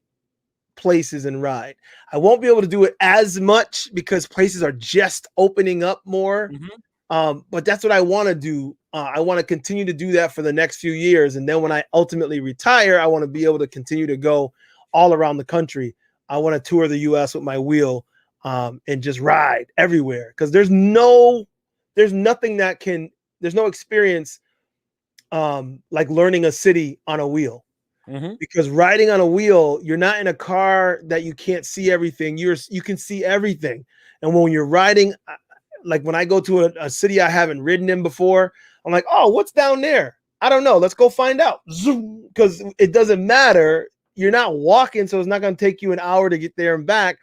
places and ride. I won't be able to do it as much because places are just opening up more. Mhm. But that's what I want to do. I want to continue to do that for the next few years. And then when I ultimately retire, I want to be able to continue to go all around the country. I want to tour the US with my wheel and just ride everywhere because there's nothing that can, there's no experience like learning a city on a wheel, Mhm. because riding on a wheel, you're not in a car that you can't see everything. You can see everything. And when you're riding, like when I go to a city I haven't ridden in before, I'm like, oh, what's down there? I don't know. Let's go find out. Zoom, because it doesn't matter. You're not walking, so it's not going to take you an hour to get there and back.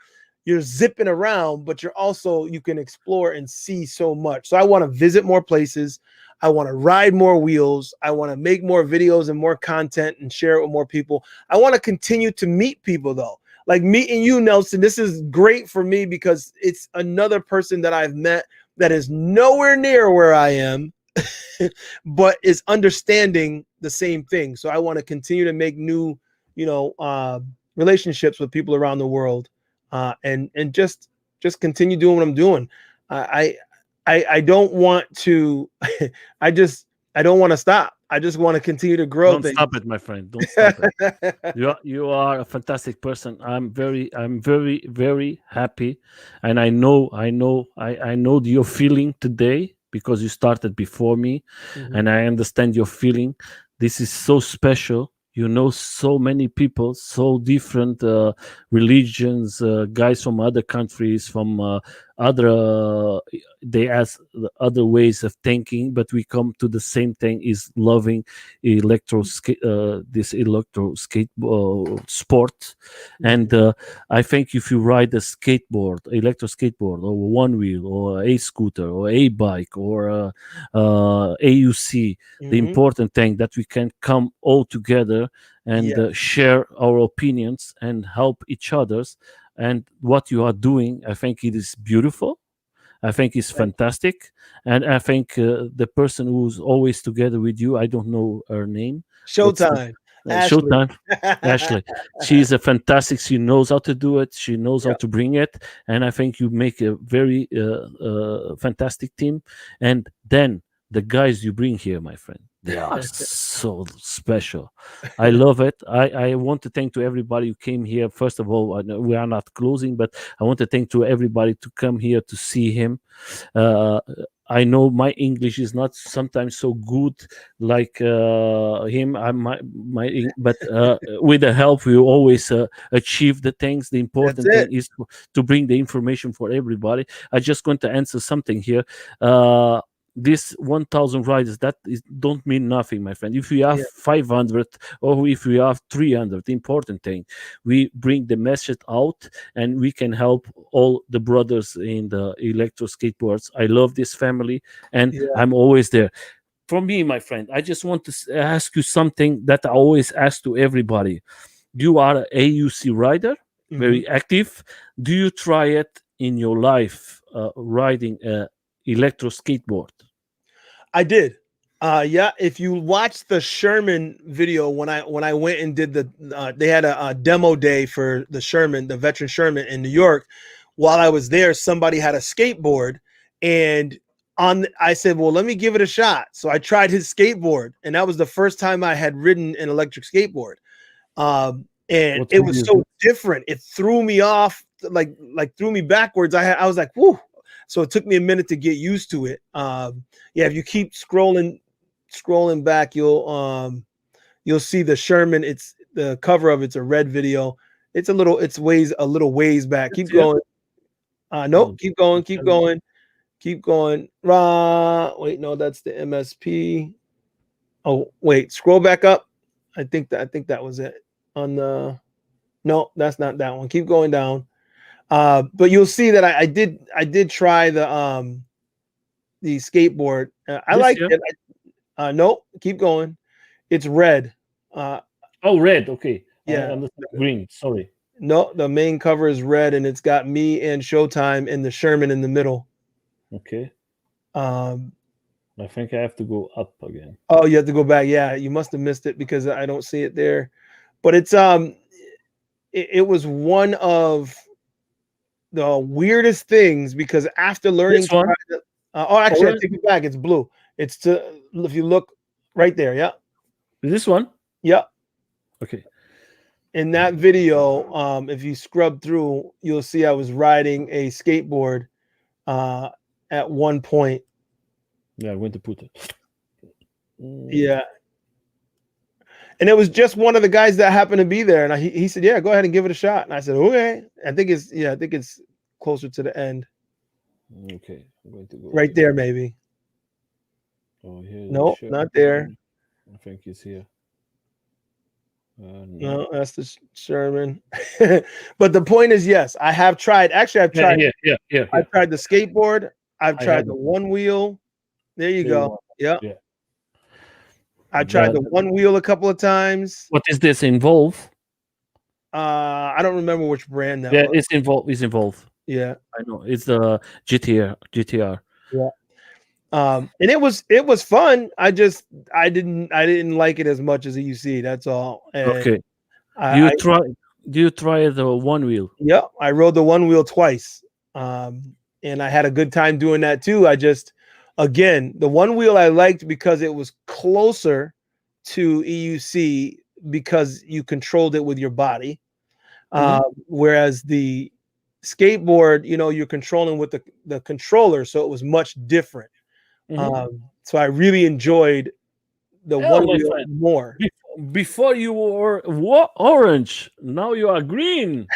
You're zipping around, but you can explore and see so much. So I want to visit more places. I want to ride more wheels. I want to make more videos and more content and share it with more people. I want to continue to meet people though. Like meeting you, Nelson, this is great for me because it's another person that I've met that is nowhere near where I am, but is understanding the same thing. So I want to continue to make new, relationships with people around the world, and just continue doing what I'm doing. I don't want to. I don't want to stop. I just want to continue to grow Don't things. stop it, my friend. Don't stop it. You are a fantastic person. I'm very happy, and I know your feeling today because you started before me, Mhm. and I understand your feeling. This is so special. You know so many people, so different religions, guys from other countries, from other they ask the other ways of thinking, but we come to the same thing: is loving this electro skate sport. And I think if you ride a skateboard, electro skateboard, or one wheel, or a scooter, or a bike, or AUC, the Mhm. important thing that we can come all together and Yeah. share our opinions and help each others. And what you are doing, I think it is beautiful. I think it's Thank fantastic, and I think the person who's always together with you, I don't know her name. What's the Showtime. Ashley. Showtime? Ashley. She's a fantastic. She knows how to do it. She knows how Yeah. to bring it, and I think you make a very fantastic team. And then the guys you bring here, my friend, they are so special. I love it. I want to thank to everybody who came here. First of all, I know we are not closing, but I want to thank to everybody to come here to see him. Uh, I know my English is not sometimes so good like him. But with the help, we always achieve the things. The That's important it. thing is to bring the information for everybody. I just going to answer something here. Uh, this 1,000 riders don't mean nothing, my friend. If we have Yeah. 500 or if we have 300, the important thing we bring the message out and we can help all the brothers in the electro skateboards. I love this family and Yeah. I'm always there. For me, my friend, I just want to ask you something that I always ask to everybody. You are a AUC rider, Mhm. very active. Do you try it in your life, riding a electro skateboard? I did. Yeah, if you watch the Sherman video when I went and did they had a demo day for the Sherman, the veteran Sherman in New York. While I was there, somebody had a skateboard, and I said, "Well, let me give it a shot." So I tried his skateboard, and that was the first time I had ridden an electric skateboard. And What it would was you so do? different. It threw me off, like threw me backwards. I was like, "Whoo!" So it took me a minute to get used to it. Yeah, if you keep scrolling back, you'll see the Sherman. It's the cover of it's a red video. It's a little ways back. This Keep year? going. No, Nope, keep going, you keep tell me. going, keep going. Wait, no, that's the MSP. Oh, wait, scroll back up. I think that was it. On the No, that's not that one. Keep going down. But you'll see that I did try the skateboard. I This liked year? it. No, keep going. It's red. Uh, Oh, red. Okay, I yeah. understand. Green. Sorry. No, the main cover is red, and it's got me and Showtime and the Sherman in the middle. Okay, Um, I think I have to go up again. oh, you have to go back. Yeah, you must have missed it because I don't see it there. But it was one of the weirdest things because after learning This to one, ride actually, I orange. take it back. It's blue. It's to If you look right there. Yeah, This one. yeah. Okay. In that video, if you scrub through, you'll see I was riding a skateboard uh, at one point. Yeah, I'm going to put it. Mm, Yeah, and it was just one of the guys that happened to be there, and he said, "Yeah, go ahead and give it a shot." And I said, "Okay." I think it's closer to the end, okay, I'm going to go right here. there, maybe. Oh, here's the No, shirt. not there. I think it's here. No. No, that's the Sherman. But the point is, yes, I have tried. Actually, Yeah, here, here, here, here. I've tried the skateboard. I've I tried have the it. one wheel. There you There you go. are. Yeah, Yeah. I tried the one wheel a couple of times. What is this involve? I don't remember which brand that Yeah, was. it's involved. It's involved. Yeah, I know. It's the GTR. GTR. yeah. And it was fun. I didn't like it as much as you see. That's all. And Okay. Do I, you I try? Do you try the one wheel? yeah, I rode the one wheel twice. And I had a good time doing that too. Again, the one wheel I liked because it was closer to EUC because you controlled it with your body. Mhm. Whereas the skateboard, you're controlling with the controller, so it was much different. Mhm. So I really enjoyed the Hell, one my wheel friend. more. Before you were orange, now you are green.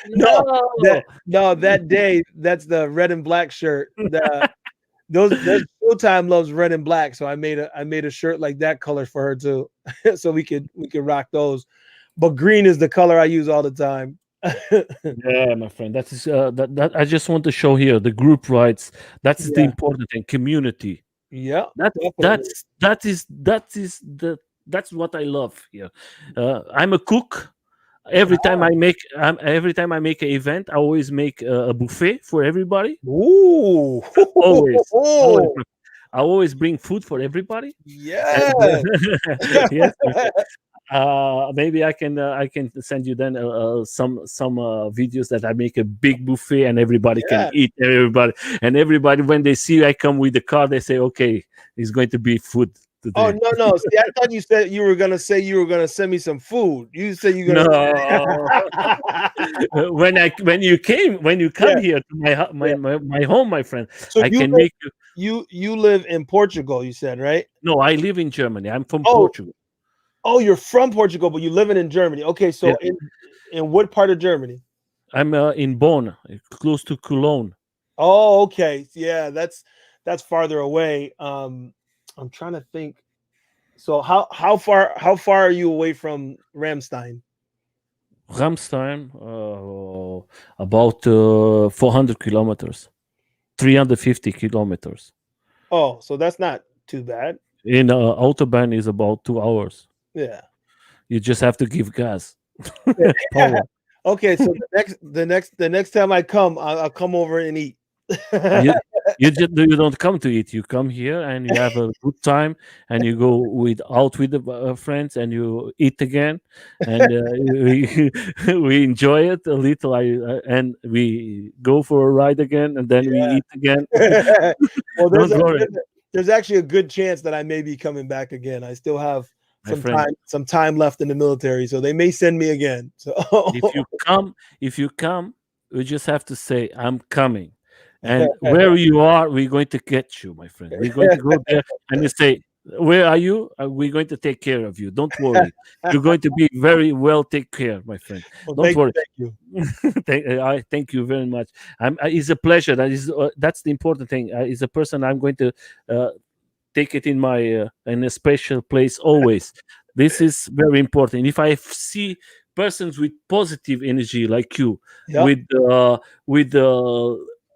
no, No. that day, that's the red and black shirt. Those Showtime loves red and black, so I made a shirt like that color for her too, so we could rock those. But green is the color I use all the time. Yeah, my friend. That is that I just want to show here the group rights. That's the Yeah, important thing. Community. yeah, That definitely. that's what I love here. I'm a cook. Every time I make an event, I always make a buffet for everybody. Ooh, Always, always. I always bring food for everybody. And yes. yes, maybe I can send you then some videos that I make a big buffet and everybody can Yeah. eat. Everybody when they see I come with the car, they say, "Okay, it's going to be food Oh, today." no, no. See, I thought you said you were gonna say you were gonna send me some food. You said you're No, gonna. when you come Yeah, here to yeah. my home, my friend, So I you can live make you. you live in Portugal, you said, right? No, I live in Germany. I'm from Oh, Portugal. oh, you're from Portugal, but you living in Germany. Okay, Yeah, so in what part of Germany? I'm in Bonn, close to Cologne. Oh, okay. Yeah, that's farther away. I'm trying to think. So how far are you away from Ramstein? Ramstein, about 400 kilometers, 350 kilometers. Oh, so that's not too bad. In Autobahn is about 2 hours. Yeah. You just have to give gas, Yeah. power. Okay, so the next time I come, I'll come over and eat. You you don't come to eat. You come here and you have a good time, and you go with the friends, and you eat again, and we we enjoy it a little. And we go for a ride again, and then we Yeah. eat again. Well, Don't worry, there's actually a good chance that I may be coming back again. I still have my some friend. time left in the military, so they may send me again. So If you come, you just have to say, "I'm coming," and where you are, we're going to get you, my friend. We're going to go there, and you say, "Where are you?" We're going to take care of you. Don't worry. You're going to be very well take care, my friend. well, Don't worry. thank you. I thank you very much. It's a pleasure. That's the important thing. It's a person I'm going to uh, take it in a special place always. This is very important. If I see persons with positive energy like you, Yep. with uh, with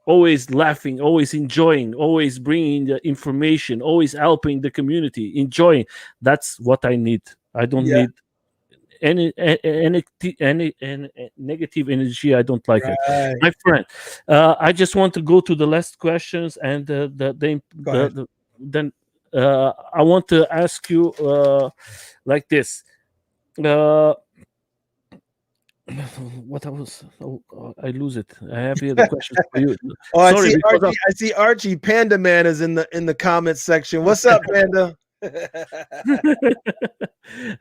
always laughing, always enjoying, always bringing the information, always helping the community, enjoying, that's what I need. I don't Yeah. need any negative energy. I don't like it, Right. my friend. I just want to go to the last questions, and Go ahead. then I want to ask you like this. Uh, what I was, I lose it. I have here the questions for you. Oh, I Sorry, see because Archie. I see Archie Panda Man is in the comments section. What's up, Panda?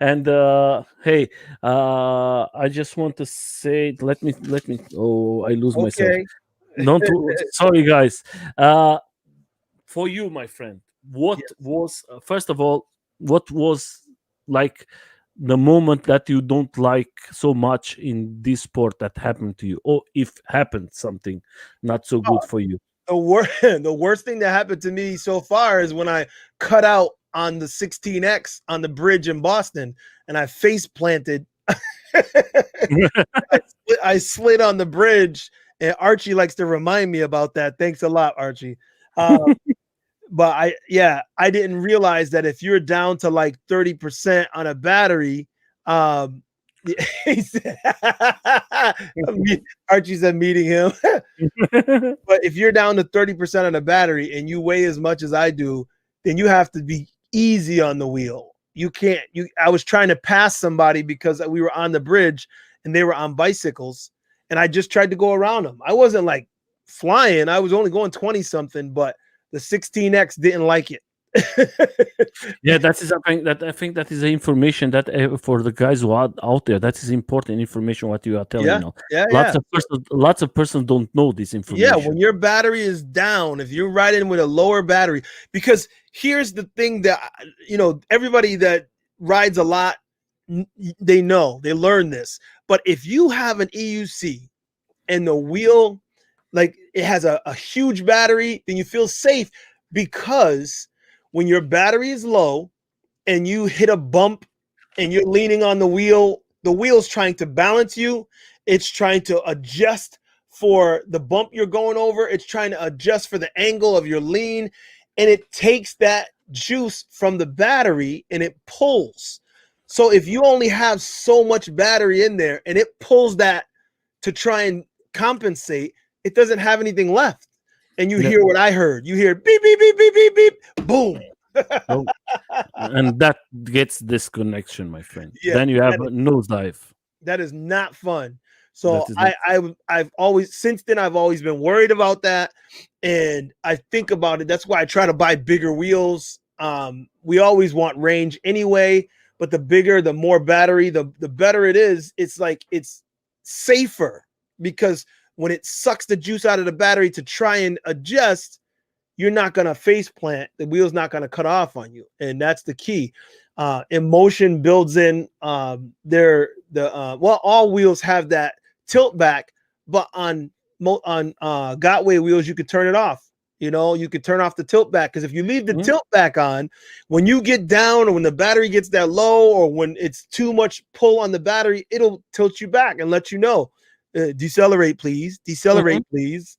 and hey, I just want to say, let me. Oh, I lose myself. Okay. Don't. Sorry, guys. For you, my friend, what Yes. was first of all, what was like the moment that you don't like so much in this sport that happened to you, or if happened something not so good for you? The worst thing that happened to me so far is when I cut out on the 16X on the bridge in Boston and I face planted. I slid on the bridge, and Archie likes to remind me about that. Thanks a lot, Archie. But I didn't realize that if you're down to like 30% on a battery, um, he said, Archie said meeting him. But if you're down to 30% on a battery and you weigh as much as I do, then you have to be easy on the wheel. You can't. I was trying to pass somebody because we were on the bridge and they were on bicycles, and I just tried to go around them. I wasn't like flying. I was only going 20 something, but the 16X didn't like it. Yeah, that is something that I think that is the information that for the guys who are out there, that is important information what you are telling Yeah, now. yeah, yeah. Lots of persons don't know this Yeah, when information. your battery is down, if you're riding with a lower battery, because here's the thing that everybody that rides a lot, they know, they learn this. But if you have an EUC and the wheel, like it has a huge battery, then you feel safe, because when your battery is low and you hit a bump and you're leaning on the wheel's trying to balance you. It's trying to adjust for the bump you're going over. It's trying to adjust for the angle of your lean. And it takes that juice from the battery and it pulls. So if you only have so much battery in there and it pulls that to try and compensate, it doesn't have anything left. And you hear what I heard. You hear beep, beep, beep, beep, beep, beep, boom. Oh, and that gets disconnection, my friend. Yeah, Then you have a nosedive. that is not fun. So That is not. I've always, since then, I've always been worried about that, and I think about it. That's why I try to buy bigger wheels. We always want range anyway, but the bigger, the more battery, the better it is. It's like it's safer, because when it sucks the juice out of the battery to try and adjust, you're not going to face plant. The wheel's not going to cut off on you. And that's the key. Emotion builds in all wheels have that tilt back, but on Gotway wheels, you could turn it off. You could turn off the tilt back, because if you leave the tilt back on, when you get down or when the battery gets that low or when it's too much pull on the battery, it'll tilt you back and let you know, decelerate, please. Decelerate, please.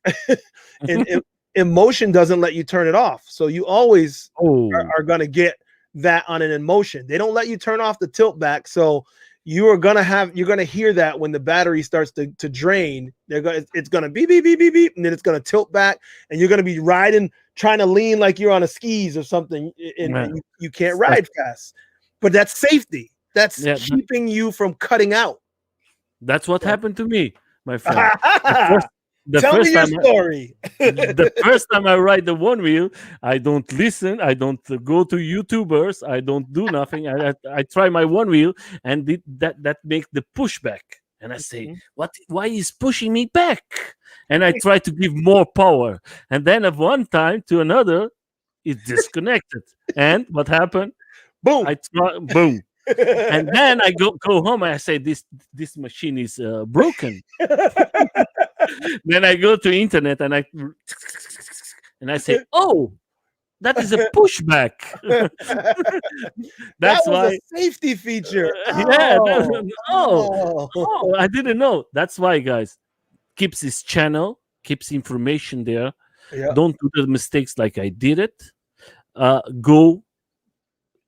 and emotion doesn't let you turn it off. So you always are going to get that on an emotion. They don't let you turn off the tilt back. So you're going to hear that when the battery starts to drain. It's going to beep, beep, beep, beep, beep, and then it's going to tilt back, and you're going to be riding, trying to lean like you're on a skis or something, and you can't ride fast. But that's safety. That's keeping you from cutting out. That's what happened to me, my friend. Tell me your story. The first time I ride the one wheel, I don't listen. I don't go to YouTubers. I don't do nothing. I try my one wheel, and that makes the pushback. And I say, "What? Why is pushing me back?" And I try to give more power. And then of one time to another, it disconnected. And what happened? Boom! Boom. And then I go home and I say, this machine is broken. Then I go to internet and I say, oh, that is a pushback. That's why a safety feature. Yeah. I didn't know. That's why, guys, keeps this channel, keeps information there. Yeah. Don't do the mistakes like I did it. Go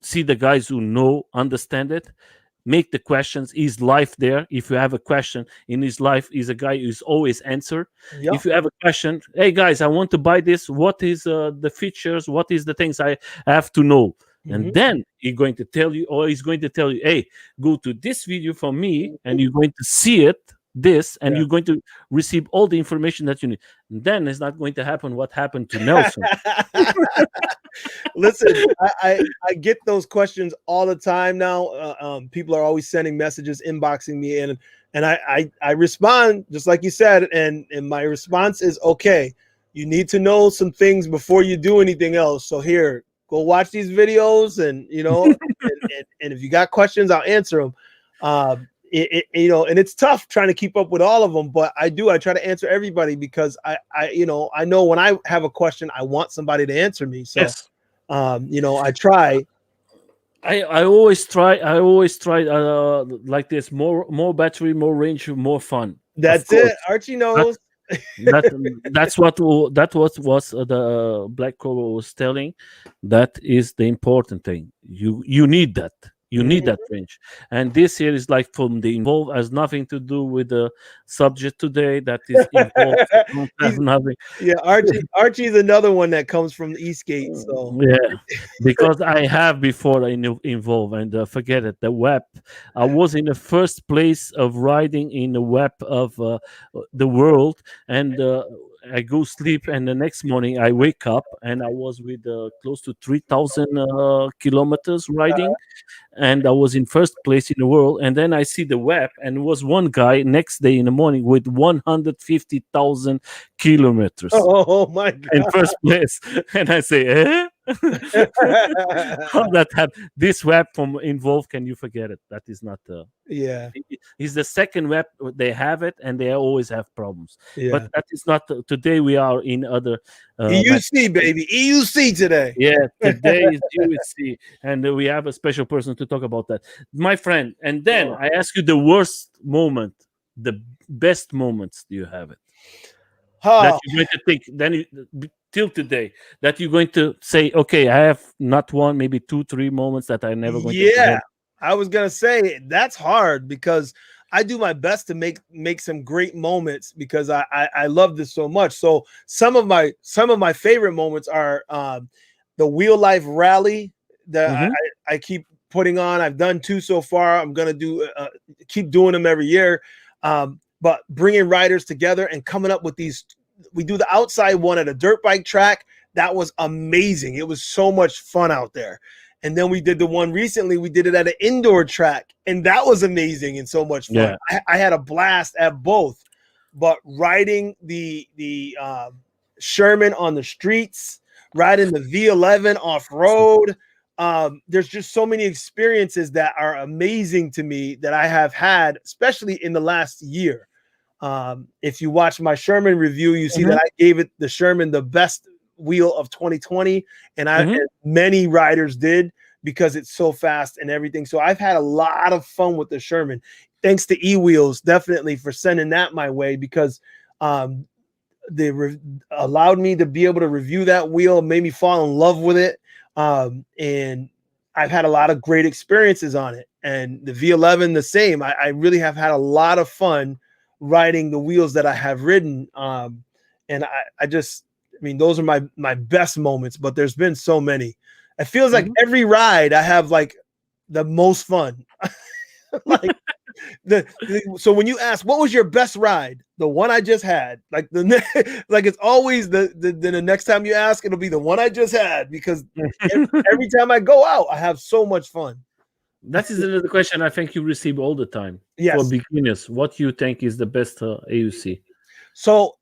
see the guys who know, understand it. Make the questions. He's live there. If you have a question in his life, he's a guy who's always answer. Yep. If you have a question, hey guys, I want to buy this. What is the features? What is the things I have to know? And then he's going to tell you, hey, go to this video from me, and you're going to see it. And you're going to receive all the information that you need. And then it's not going to happen what happened to Nelson. Listen, I get those questions all the time now. People are always sending messages, inboxing me, and I respond just like you said, and my response is, okay, you need to know some things before you do anything else. So here, go watch these videos, and and if you got questions, I'll answer them. And it's tough trying to keep up with all of them, but I try to answer everybody, because I know when I have a question, I want somebody to answer me. So, I try. I always try like this: more battery, more range, more fun. That's it. Archie knows. That's what the Black Cobra was telling. That is the important thing. You need that. You need that range. And this here is like from the involved, has nothing to do with the subject today. That is involved. Don't have nothing. Yeah, Archie's another one that comes from the Eastgate. So yeah, because I have before involved, and forget it. The web. I was in the first place of riding in the web of the world, and I go sleep, and the next morning I wake up, and I was with close to 3,000 kilometers riding, and I was in first place in the world. And then I see the web, and it was one guy next day in the morning with 150,000 kilometers Oh my in God. first place. And I say, eh? How that happened? This web from involved, can you forget it? That is not Yeah. It's the second web. They have it, and they always have problems. But Yeah. that is not today. We are in other EUC, baby. EUC today. yeah, today is USC, and we have a special person to talk about that, my friend. And then Oh. I ask you the worst moment, the best moments. Do you have it that Oh, you're going to think? Then till today, that you're going to say, okay, I have not one, maybe two, three moments that I'm never going to yeah. forget. I was gonna say that's hard because I do my best to make some great moments because I love this so much. So some of my favorite moments are the Wheel Life Rally that Hmm. I keep putting on. I've done two so far. I'm gonna do keep doing them every year. But bringing riders together and coming up with these, we do the outside one at a dirt bike track. That was amazing. It was so much fun out there. And then we did the one recently, we did it at an indoor track, and that was amazing and so much fun. Yeah. I had a blast at both. But riding the Sherman on the streets, riding the V11 off road, there's just so many experiences that are amazing to me that I have had, especially in the last year. If you watch my Sherman review, you see that I gave it the Sherman the best wheel of 2020, and Hmm. and many riders did because it's so fast and everything. So I've had a lot of fun with the Sherman. Thanks to E-Wheels, definitely, for sending that my way, because they allowed me to be able to review that wheel, made me fall in love with it, and I've had a lot of great experiences on it. And the V11, the same. I really have had a lot of fun riding the wheels that I have ridden. And I just, I mean, those are my best moments, but there's been so many. It feels like Hmm. every ride I have like the most fun. Like so when you ask what was your best ride, the one I just had, like like it's always the next time you ask, it'll be the one I just had, because every time I go out, I have so much fun. That is another question I think you receive all the time for Yes. beginners. What you think is the best AUC? So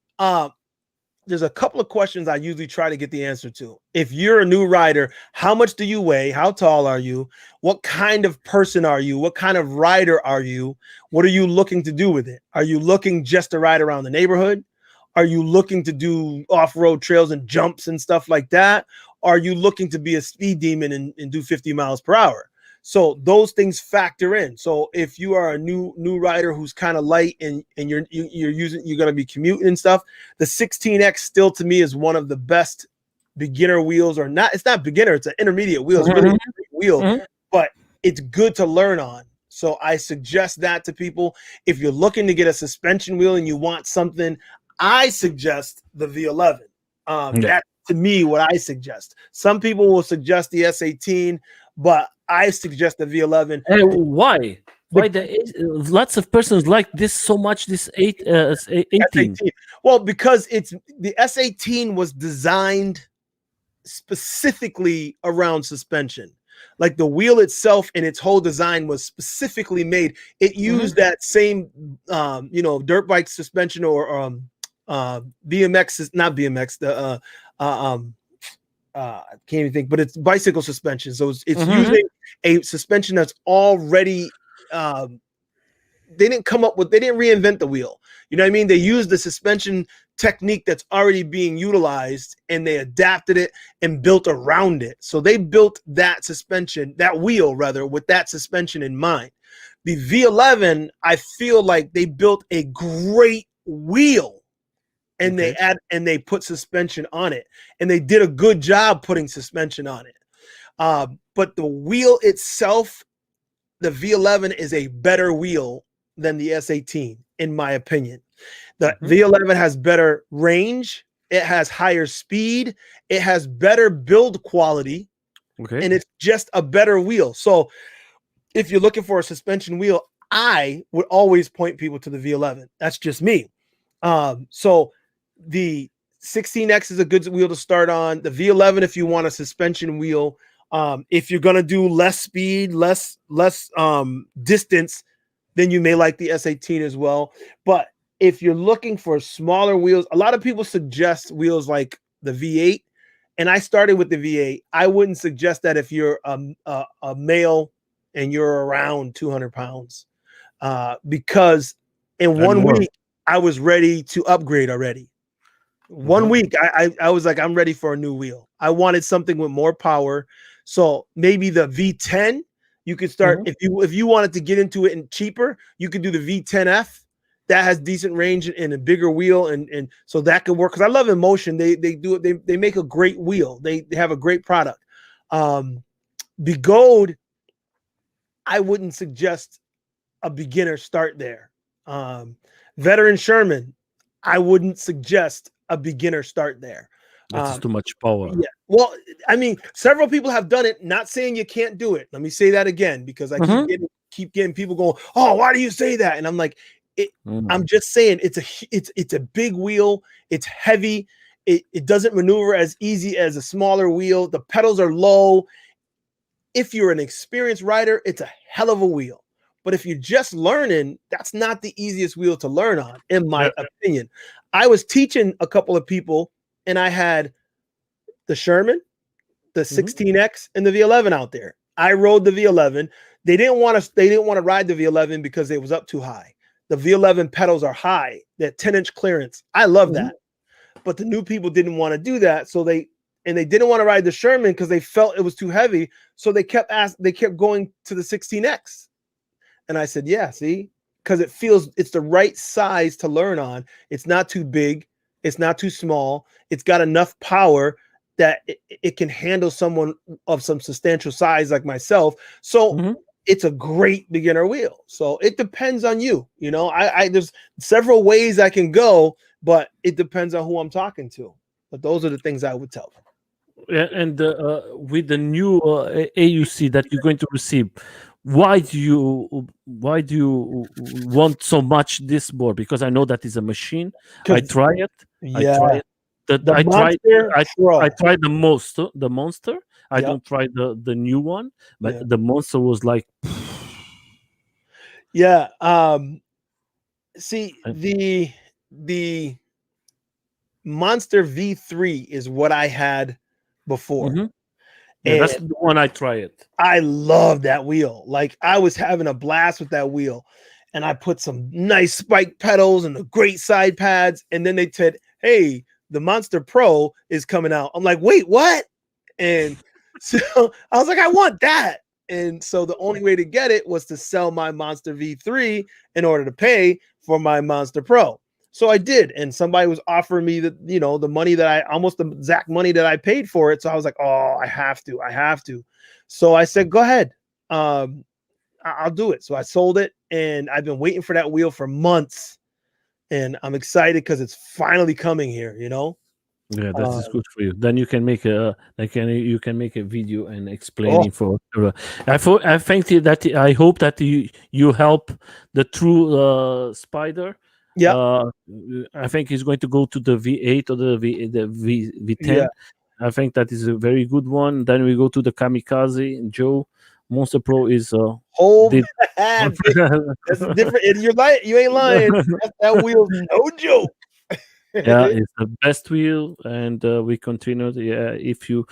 there's a couple of questions I usually try to get the answer to. If you're a new rider, how much do you weigh? How tall are you? What kind of person are you? What kind of rider are you? What are you looking to do with it? Are you looking just to ride around the neighborhood? Are you looking to do off-road trails and jumps and stuff like that? Are you looking to be a speed demon and do 50 miles per hour? So those things factor in. So if you are a new rider who's kind of light and you're going to be commuting and stuff, the 16X still to me is one of the best beginner wheels. Or not, it's not beginner, it's an intermediate wheel. It's really a great wheel, Mhm. but it's good to learn on. So I suggest that to people. If you're looking to get a suspension wheel and you want something, I suggest the V11. Yeah. That's to me what I suggest. Some people will suggest the S18, but I suggest the V11. Why? The Why lots of persons like this so much? This 18. S18. Well, because it's the S18 was designed specifically around suspension. Like the wheel itself and its whole design was specifically made. It used that same, dirt bike suspension, or BMX is not BMX. I can't even think, but it's bicycle suspension. So it's using a suspension that's already. They didn't reinvent the wheel. You know what I mean? They used the suspension technique that's already being utilized, and they adapted it and built around it. So they built that wheel rather, with that suspension in mind. The V11, I feel like they built a great wheel, and Okay. they put suspension on it, and they did a good job putting suspension on it. But the wheel itself, the V11 is a better wheel than the S18, in my opinion. The V11 has better range, it has higher speed, it has better build quality, Okay. and it's just a better wheel. So if you're looking for a suspension wheel, I would always point people to the V11. That's just me. So The 16X is a good wheel to start on. The V11, if you want a suspension wheel, if you're gonna do less speed, less distance, then you may like the S18 as well. But if you're looking for smaller wheels, a lot of people suggest wheels like the V8, and I started with the V8. I wouldn't suggest that if you're a male and you're around 200 pounds, because in And 1 week I was ready to upgrade already. 1 week, I was like, I'm ready for a new wheel. I wanted something with more power. So maybe the V10, you could start if you wanted to get into it and cheaper, you could do the V10F. That has decent range and a bigger wheel, and so that could work. Because I love Emotion. They do it. They make a great wheel. They have a great product. Begode, I wouldn't suggest a beginner start there. Veteran Sherman, I wouldn't suggest a beginner start there. That's too much power. Yeah. Well, I mean, several people have done it. Not saying you can't do it. Let me say that again, because I keep getting people going, "Oh, why do you say that?" And I'm like, I'm just saying it's a big wheel. It's heavy. It doesn't maneuver as easy as a smaller wheel. The pedals are low. If you're an experienced rider, it's a hell of a wheel. But if you're just learning, that's not the easiest wheel to learn on, in my opinion. I was teaching a couple of people, and I had the Sherman, the 16X, and the V11 out there. I rode the V11. They didn't want to ride the V11 because it was up too high. The V11 pedals are high. They're 10-inch clearance. I love that. But the new people didn't want to do that, so they didn't want to ride the Sherman because they felt it was too heavy. So they kept going to the 16X. And I said, yeah, see, because it's the right size to learn on. It's not too big. It's not too small. It's got enough power that it can handle someone of some substantial size like myself. So it's a great beginner wheel. So it depends on you. You know, I there's several ways I can go, but it depends on who I'm talking to. But those are the things I would tell them. Yeah, and with the new AUC that you're going to receive, why do you want so much this board? Because I know that is a machine. I try it. Yeah. I try it. I tried the monster. I don't try the new one, but the monster was like, yeah. See, the Monster V3 is what I had before. Yeah, that's the one I try it. I love that wheel. Like, I was having a blast with that wheel, and I put some nice spike pedals and the great side pads. And then they said, "Hey, the Monster Pro is coming out." I'm like, "Wait, what?" And so I was like, "I want that." And so the only way to get it was to sell my Monster V3 in order to pay for my Monster Pro. So I did, and somebody was offering me the money that almost the exact money that I paid for it. So I was like, "Oh, I have to." So I said, "Go ahead, I'll do it." So I sold it, and I've been waiting for that wheel for months, and I'm excited because it's finally coming here. You know. Yeah, that is good for you. Then you can make a video and explaining for. I think that I hope that you help the true spider. Yeah. I think he's going to go to the V8 or the V10. Yeah. I think that is a very good one. Then we go to the Kamikaze. Joe, Monster Pro is that's different. You ain't lying. That wheel's no joke. Yeah, it's the best wheel, and we continue. Yeah, if you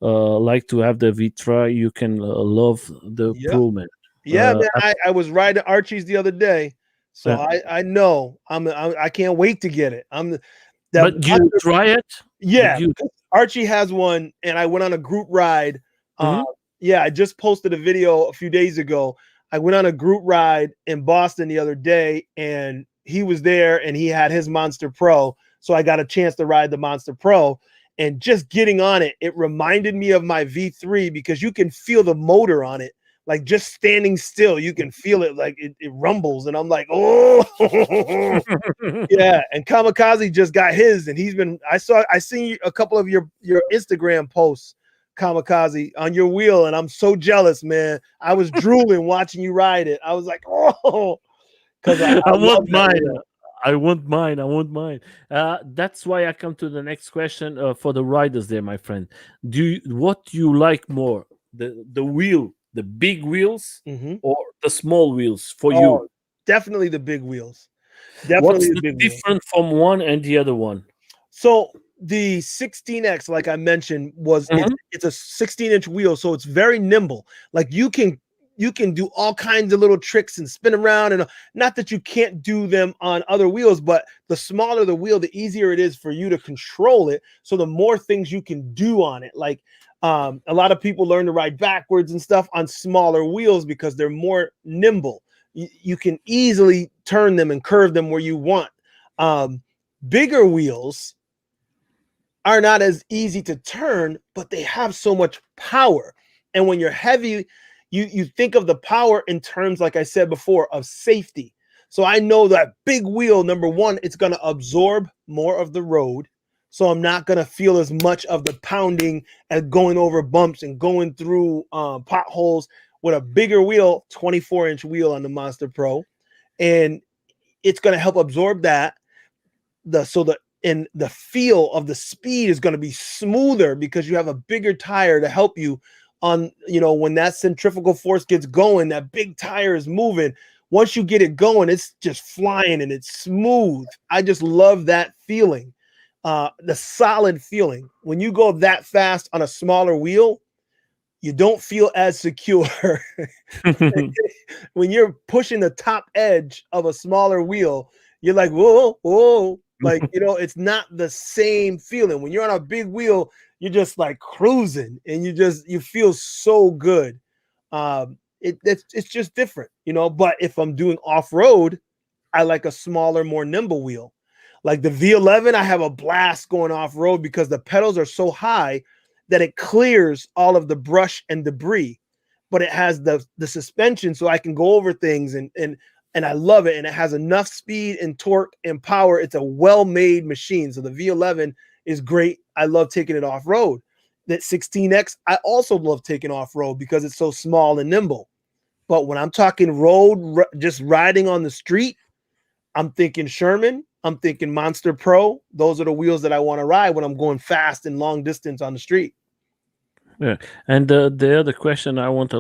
like to have the V-Tri, you can love the Pro, man. Yeah, man. I was riding Archie's the other day, so I know I can't wait to get it. But you try it? Yeah, Archie has one, and I went on a group ride. Yeah, I just posted a video a few days ago. I went on a group ride in Boston the other day, and he was there, and he had his Monster Pro. So I got a chance to ride the Monster Pro, and just getting on it, it reminded me of my V3 because you can feel the motor on it. Like, just standing still, you can feel it, like it rumbles. And I'm like, oh, yeah. And Kamikaze just got his, and I seen a couple of your Instagram posts, Kamikaze, on your wheel, and I'm so jealous, man. I was drooling watching you ride it. I was like, oh, because I want mine. I won't mind. I won't mind. That's why I come to the next question for the riders there, my friend. What do you like more, the wheel, the big wheels, Hmm. or the small wheels for you? Oh, definitely the big wheels. What's Definitely the the big wheels. difference from one and the other one? So the 16X, like I mentioned, was Mhm. it's a 16-inch wheel, so it's very nimble. Like you can do all kinds of little tricks and spin around, and not that you can't do them on other wheels, but the smaller the wheel, the easier it is for you to control it. So the more things you can do on it, like a lot of people learn to ride backwards and stuff on smaller wheels because they're more nimble. You can easily turn them and curve them where you want. Bigger wheels are not as easy to turn, but they have so much power. And when you're heavy, you think of the power in terms, like I said before, of safety. So I know that big wheel, number one, it's going to absorb more of the road. So I'm not going to feel as much of the pounding and going over bumps and going through potholes with a bigger wheel, 24-inch wheel on the Monster Pro. And it's going to help absorb that the feel of the speed is going to be smoother because you have a bigger tire to help you on, when that centrifugal force gets going, that big tire is moving. Once you get it going, it's just flying and it's smooth. I just love that feeling. The solid feeling when you go that fast on a smaller wheel, you don't feel as secure. When you're pushing the top edge of a smaller wheel, you're like, whoa, whoa. Like, it's not the same feeling. When you're on a big wheel, you're just like cruising and you feel so good. It's just different, but if I'm doing off-road, I like a smaller, more nimble wheel. Like the V11, I have a blast going off-road because the pedals are so high that it clears all of the brush and debris, but it has the suspension so I can go over things and I love it. And it has enough speed and torque and power. It's a well-made machine. So the V11 is great. I love taking it off-road. That 16X, I also love taking off-road because it's so small and nimble. But when I'm talking road, just riding on the street, I'm thinking Sherman. I'm thinking Monster Pro. Those are the wheels that I want to ride when I'm going fast and long distance on the street. Yeah, and the other question I want to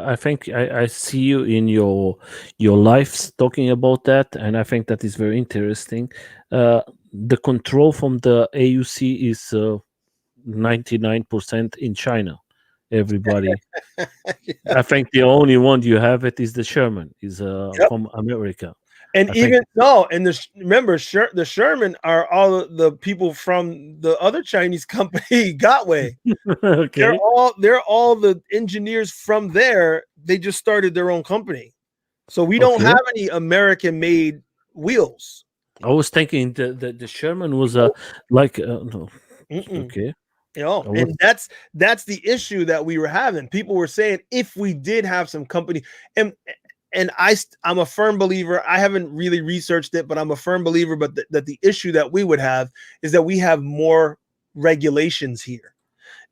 I think I see you in your lives talking about that, and I think that is very interesting. The control from the AUC is 99% in China. Everybody, I think the only one you have it is the Sherman, is Yep. from America. And I think. even no, and remember, the Sherman are all the people from the other Chinese company, Gotway. Okay, They're all the engineers from there. They just started their own company, so we don't okay. have any American-made wheels. I was thinking the Sherman was like no, Mm-mm. okay. I was And that's the issue that we were having. People were saying if we did have some company, and I'm a firm believer. I haven't really researched it, but I'm a firm believer. But that the issue that we would have is that we have more regulations here,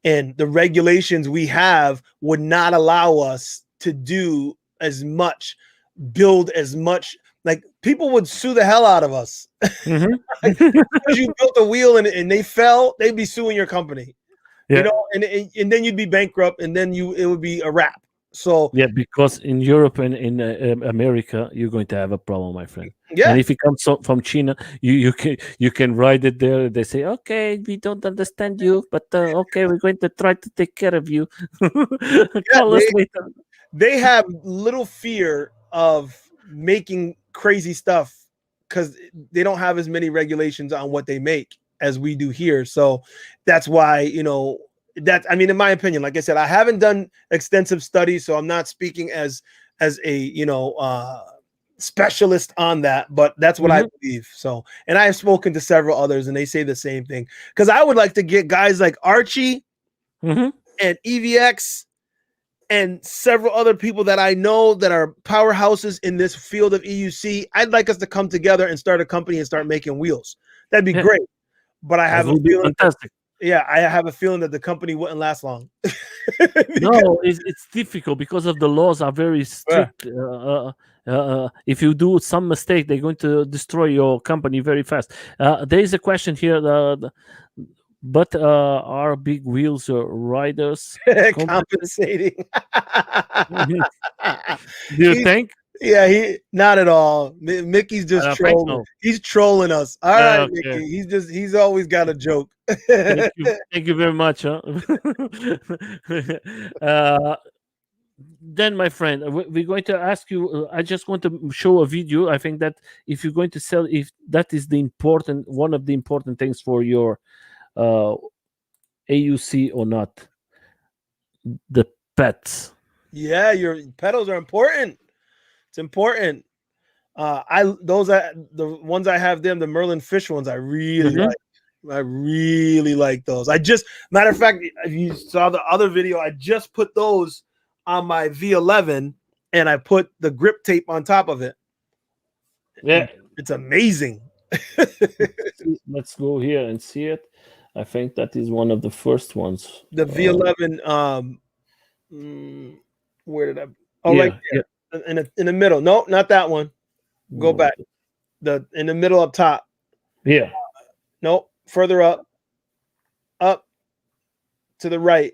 and the regulations we have would not allow us to do as much, build as much. Like people would sue the hell out of us. Mhm. Like, because you built a wheel and they fell, they'd be suing your company, Yeah, and then you'd be bankrupt, and then it would be a wrap. So yeah, because in Europe and in America, you're going to have a problem, my friend. yeah, And if it comes from China, you can ride it there. They say, "Okay, we don't understand you, but okay, we're going to try to take care of you. yeah, Call us later." they have little fear of making crazy stuff because they don't have as many regulations on what they make as we do here. So that's why, I mean, in my opinion, like I said, I haven't done extensive studies, so I'm not speaking as a specialist on that, but that's what I Mhm, believe. So, and I have spoken to several others, and they say the same thing. Because I would like to get guys like Archie mhm. and EVX and several other people that I know that are powerhouses in this field of EUC. I'd like us to come together and start a company and start making wheels. That'd be Yeah, great. But I that have a would be feeling fantastic. I have a feeling that the company wouldn't last long. Because, No, it's difficult because of the laws are very yeah, strict, if you do some mistake, they're going to destroy your company very fast. There is a question here. But are big wheels riders Compensating. do you He's think? Yeah, he not at all. Mickey's I just don't think trolling. no. He's trolling us. All right, Okay. Mickey. He's always got a joke. Thank you very much. Huh? uh, then, my friend, we're going to ask you. I just want to show a video. I think that if you're going to sell, if that is the important one of the important things for your uh, AUC or not, the pets. Yeah, your pedals are important. It's important. The ones I have them, the Merlin Fish ones, I really Mhm. like. I really like those. I just matter of fact, if you saw the other video, I just put those on my V11 and I put the grip tape on top of it. Yeah. It's amazing. Let's go here and see it. I think that is one of the first ones. The V11, where did I? Oh, right Yeah, there, in the middle. No, not that one. Go no, back. In the middle up top. yeah. Nope, further up to the right.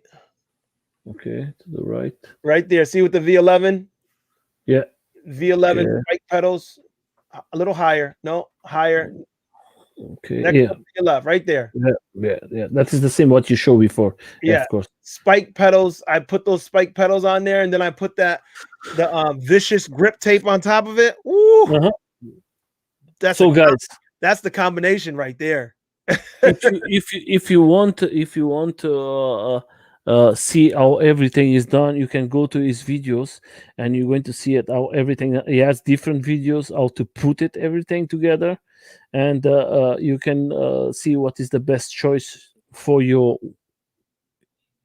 Okay, to the right. Right there. See with the V11? Yeah. V11 Okay. spike pedals a little higher. No, higher. Okay. Next Yeah. up to your left, right there. Yeah. That is the same what you showed before. Yeah, Yeah. of course. Spike pedals. I put those spike pedals on there, and then I put the vicious grip tape on top of it. Woo! Uh-huh. That's So, guys, that's the combination right there. if you want to see how everything is done, you can go to his videos, and you're going to see it how everything. He has different videos how to put it everything together, and you can see what is the best choice for your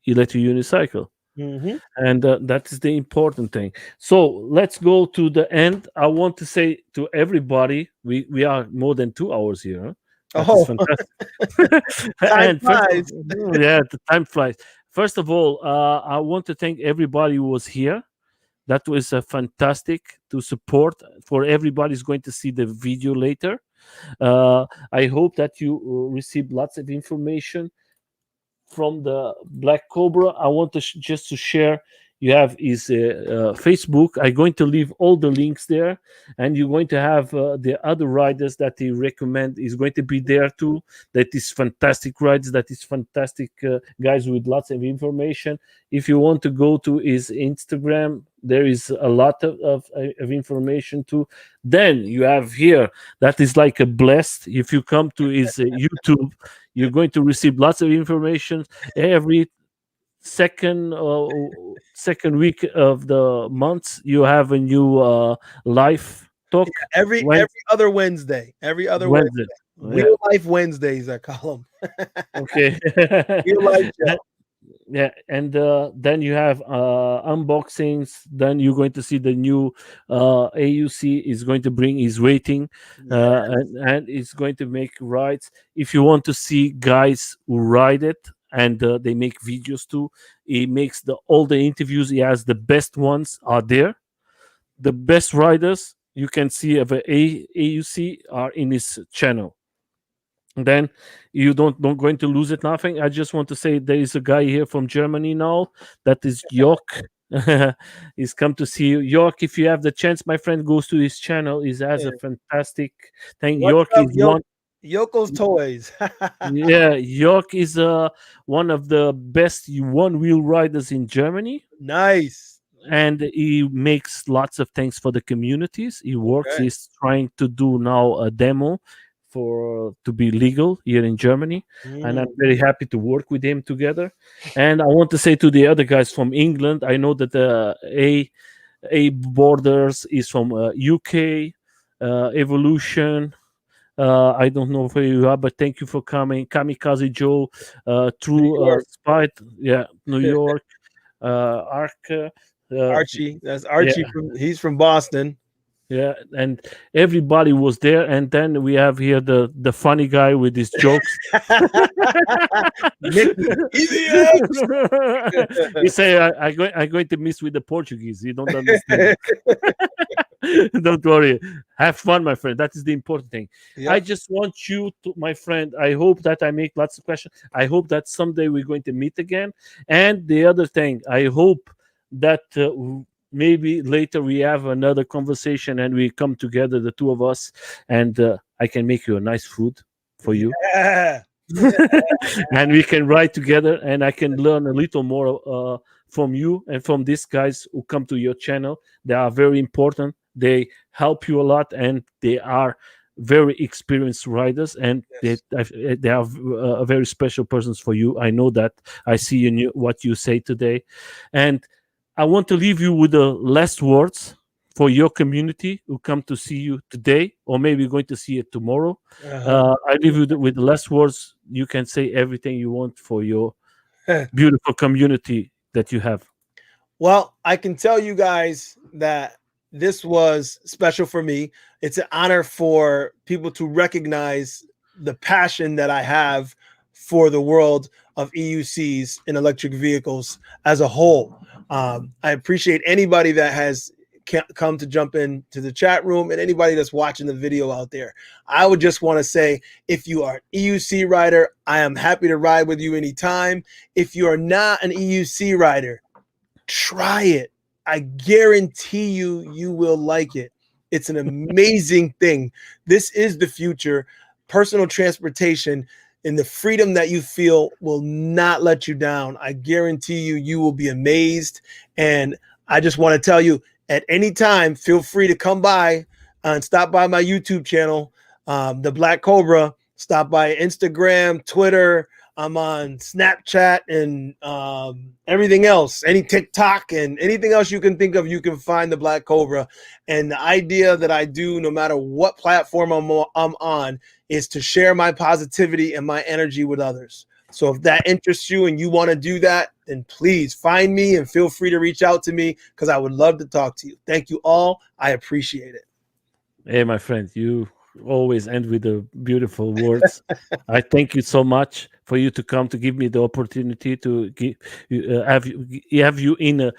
electric unicycle. Mhm. And that is the important thing. So let's go to the end. I want to say to everybody, we are more than 2 hours here. Huh? That is Oh, fantastic. time And flies. yeah, the time flies. First of all, I want to thank everybody who was here. That was fantastic to support. For everybody's going to see the video later. I hope that you receive lots of information from the Black Cobra. I want to just to share. You have his Facebook. I'm going to leave all the links there, and you're going to have the other riders that he recommend is going to be there too. That is fantastic rides. That is fantastic guys with lots of information. If you want to go to his Instagram, there is a lot of information too. Then you have here that is like a blessed. If you come to his YouTube, you're going to receive lots of information every second week of the month. You have a new live talk. Every other Wednesday. Every other Wednesday. Wednesday. Real life Wednesdays, I call them. Okay. Real life show. Yeah, and then you have unboxings. Then you're going to see the new AUC is going to bring his rating, and it's going to make rides. If you want to see guys who ride it, and they make videos too, he makes all the interviews. He has the best ones are there. The best riders you can see of AUC are in his channel. Then you don't going to lose it nothing. I just want to say there is a guy here from Germany now. That is York. He's come to see you. York, if you have the chance, my friend, goes to his channel. He has a fantastic thing. What's York up, is one. Yoko's Toys. Yeah, York is one of the best one-wheel riders in Germany. Nice. And he makes lots of things for the communities. He works. Okay. He's trying to do now a demo to be legal here in Germany, and I'm very happy to work with him together. And I want to say to the other guys from England, I know that A Borders is from UK, Evolution. I don't know where you are, but thank you for coming. Kamikaze Joe, True Spite, yeah, New York, Arc. Archie, that's Archie. Yeah. He's from Boston. Yeah, and everybody was there, and then we have here the funny guy with his jokes. He say, "I'm going to miss with the Portuguese. You don't understand." Don't worry. Have fun, my friend. That is the important thing. I Yep. just want you to, my friend. I hope that I make lots of questions. I hope that someday we're going to meet again. And the other thing, I hope that maybe later we have another conversation and we come together, the two of us, and I can make you a nice food for you. Yeah. And we can write together and I can learn a little more from you and from these guys who come to your channel. They are very important, they help you a lot, and they are very experienced riders, and Yes. they are very special persons for you. I know that. I see in you what you say today, and I want to leave you with the last words for your community who come to see you today, or maybe going to see it tomorrow. Uh-huh. I leave you with the last words. You can say everything you want for your beautiful community that you have. Well, I can tell you guys that this was special for me. It's an honor for people to recognize the passion that I have for the world of EUCs and electric vehicles as a whole. I appreciate anybody that has come to jump into the chat room and anybody that's watching the video out there. I would just want to say, if you are an EUC rider, I am happy to ride with you anytime. If you are not an EUC rider, try it. I guarantee you, you will like it. It's an amazing thing. This is the future. Personal transportation and the freedom that you feel will not let you down. I guarantee you, you will be amazed. And I just want to tell you, at any time, feel free to come by and stop by my YouTube channel, The Black Cobra. Stop by Instagram, Twitter. I'm on Snapchat and everything else, any TikTok and anything else you can think of, you can find the Black Cobra. And the idea that I do, no matter what platform I'm on, is to share my positivity and my energy with others. So if that interests you and you want to do that, then please find me and feel free to reach out to me because I would love to talk to you. Thank you all. I appreciate it. Hey, my friend, you always end with the beautiful words. I thank you so much for you to come to give me the opportunity to have you in a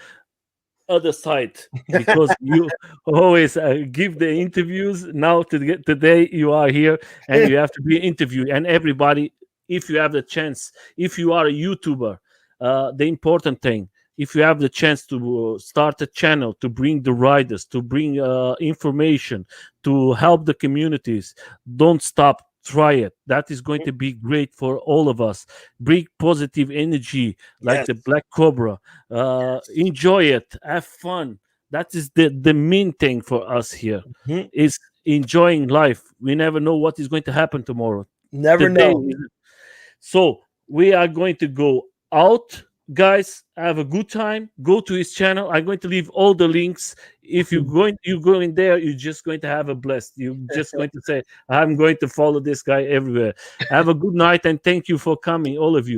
other side, because you always give the interviews. Now today you are here and you have to be interviewed, and everybody, if you have the chance, if you are a YouTuber, the important thing, if you have the chance to start a channel, to bring the riders, to bring information, to help the communities, don't stop, try it. That is going to be great for all of us. Bring positive energy like Yes. the Black Cobra. Enjoy it, have fun. That is the main thing for us here, Mhm. is enjoying life. We never know what is going to happen tomorrow. Never Today know. so we are going to go out, guys. Have a good time. Go to his channel. I'm going to leave all the links. If you go in there, you're just going to have a blast. You're just going to say, I'm going to follow this guy everywhere. Have a good night and thank you for coming, all of you.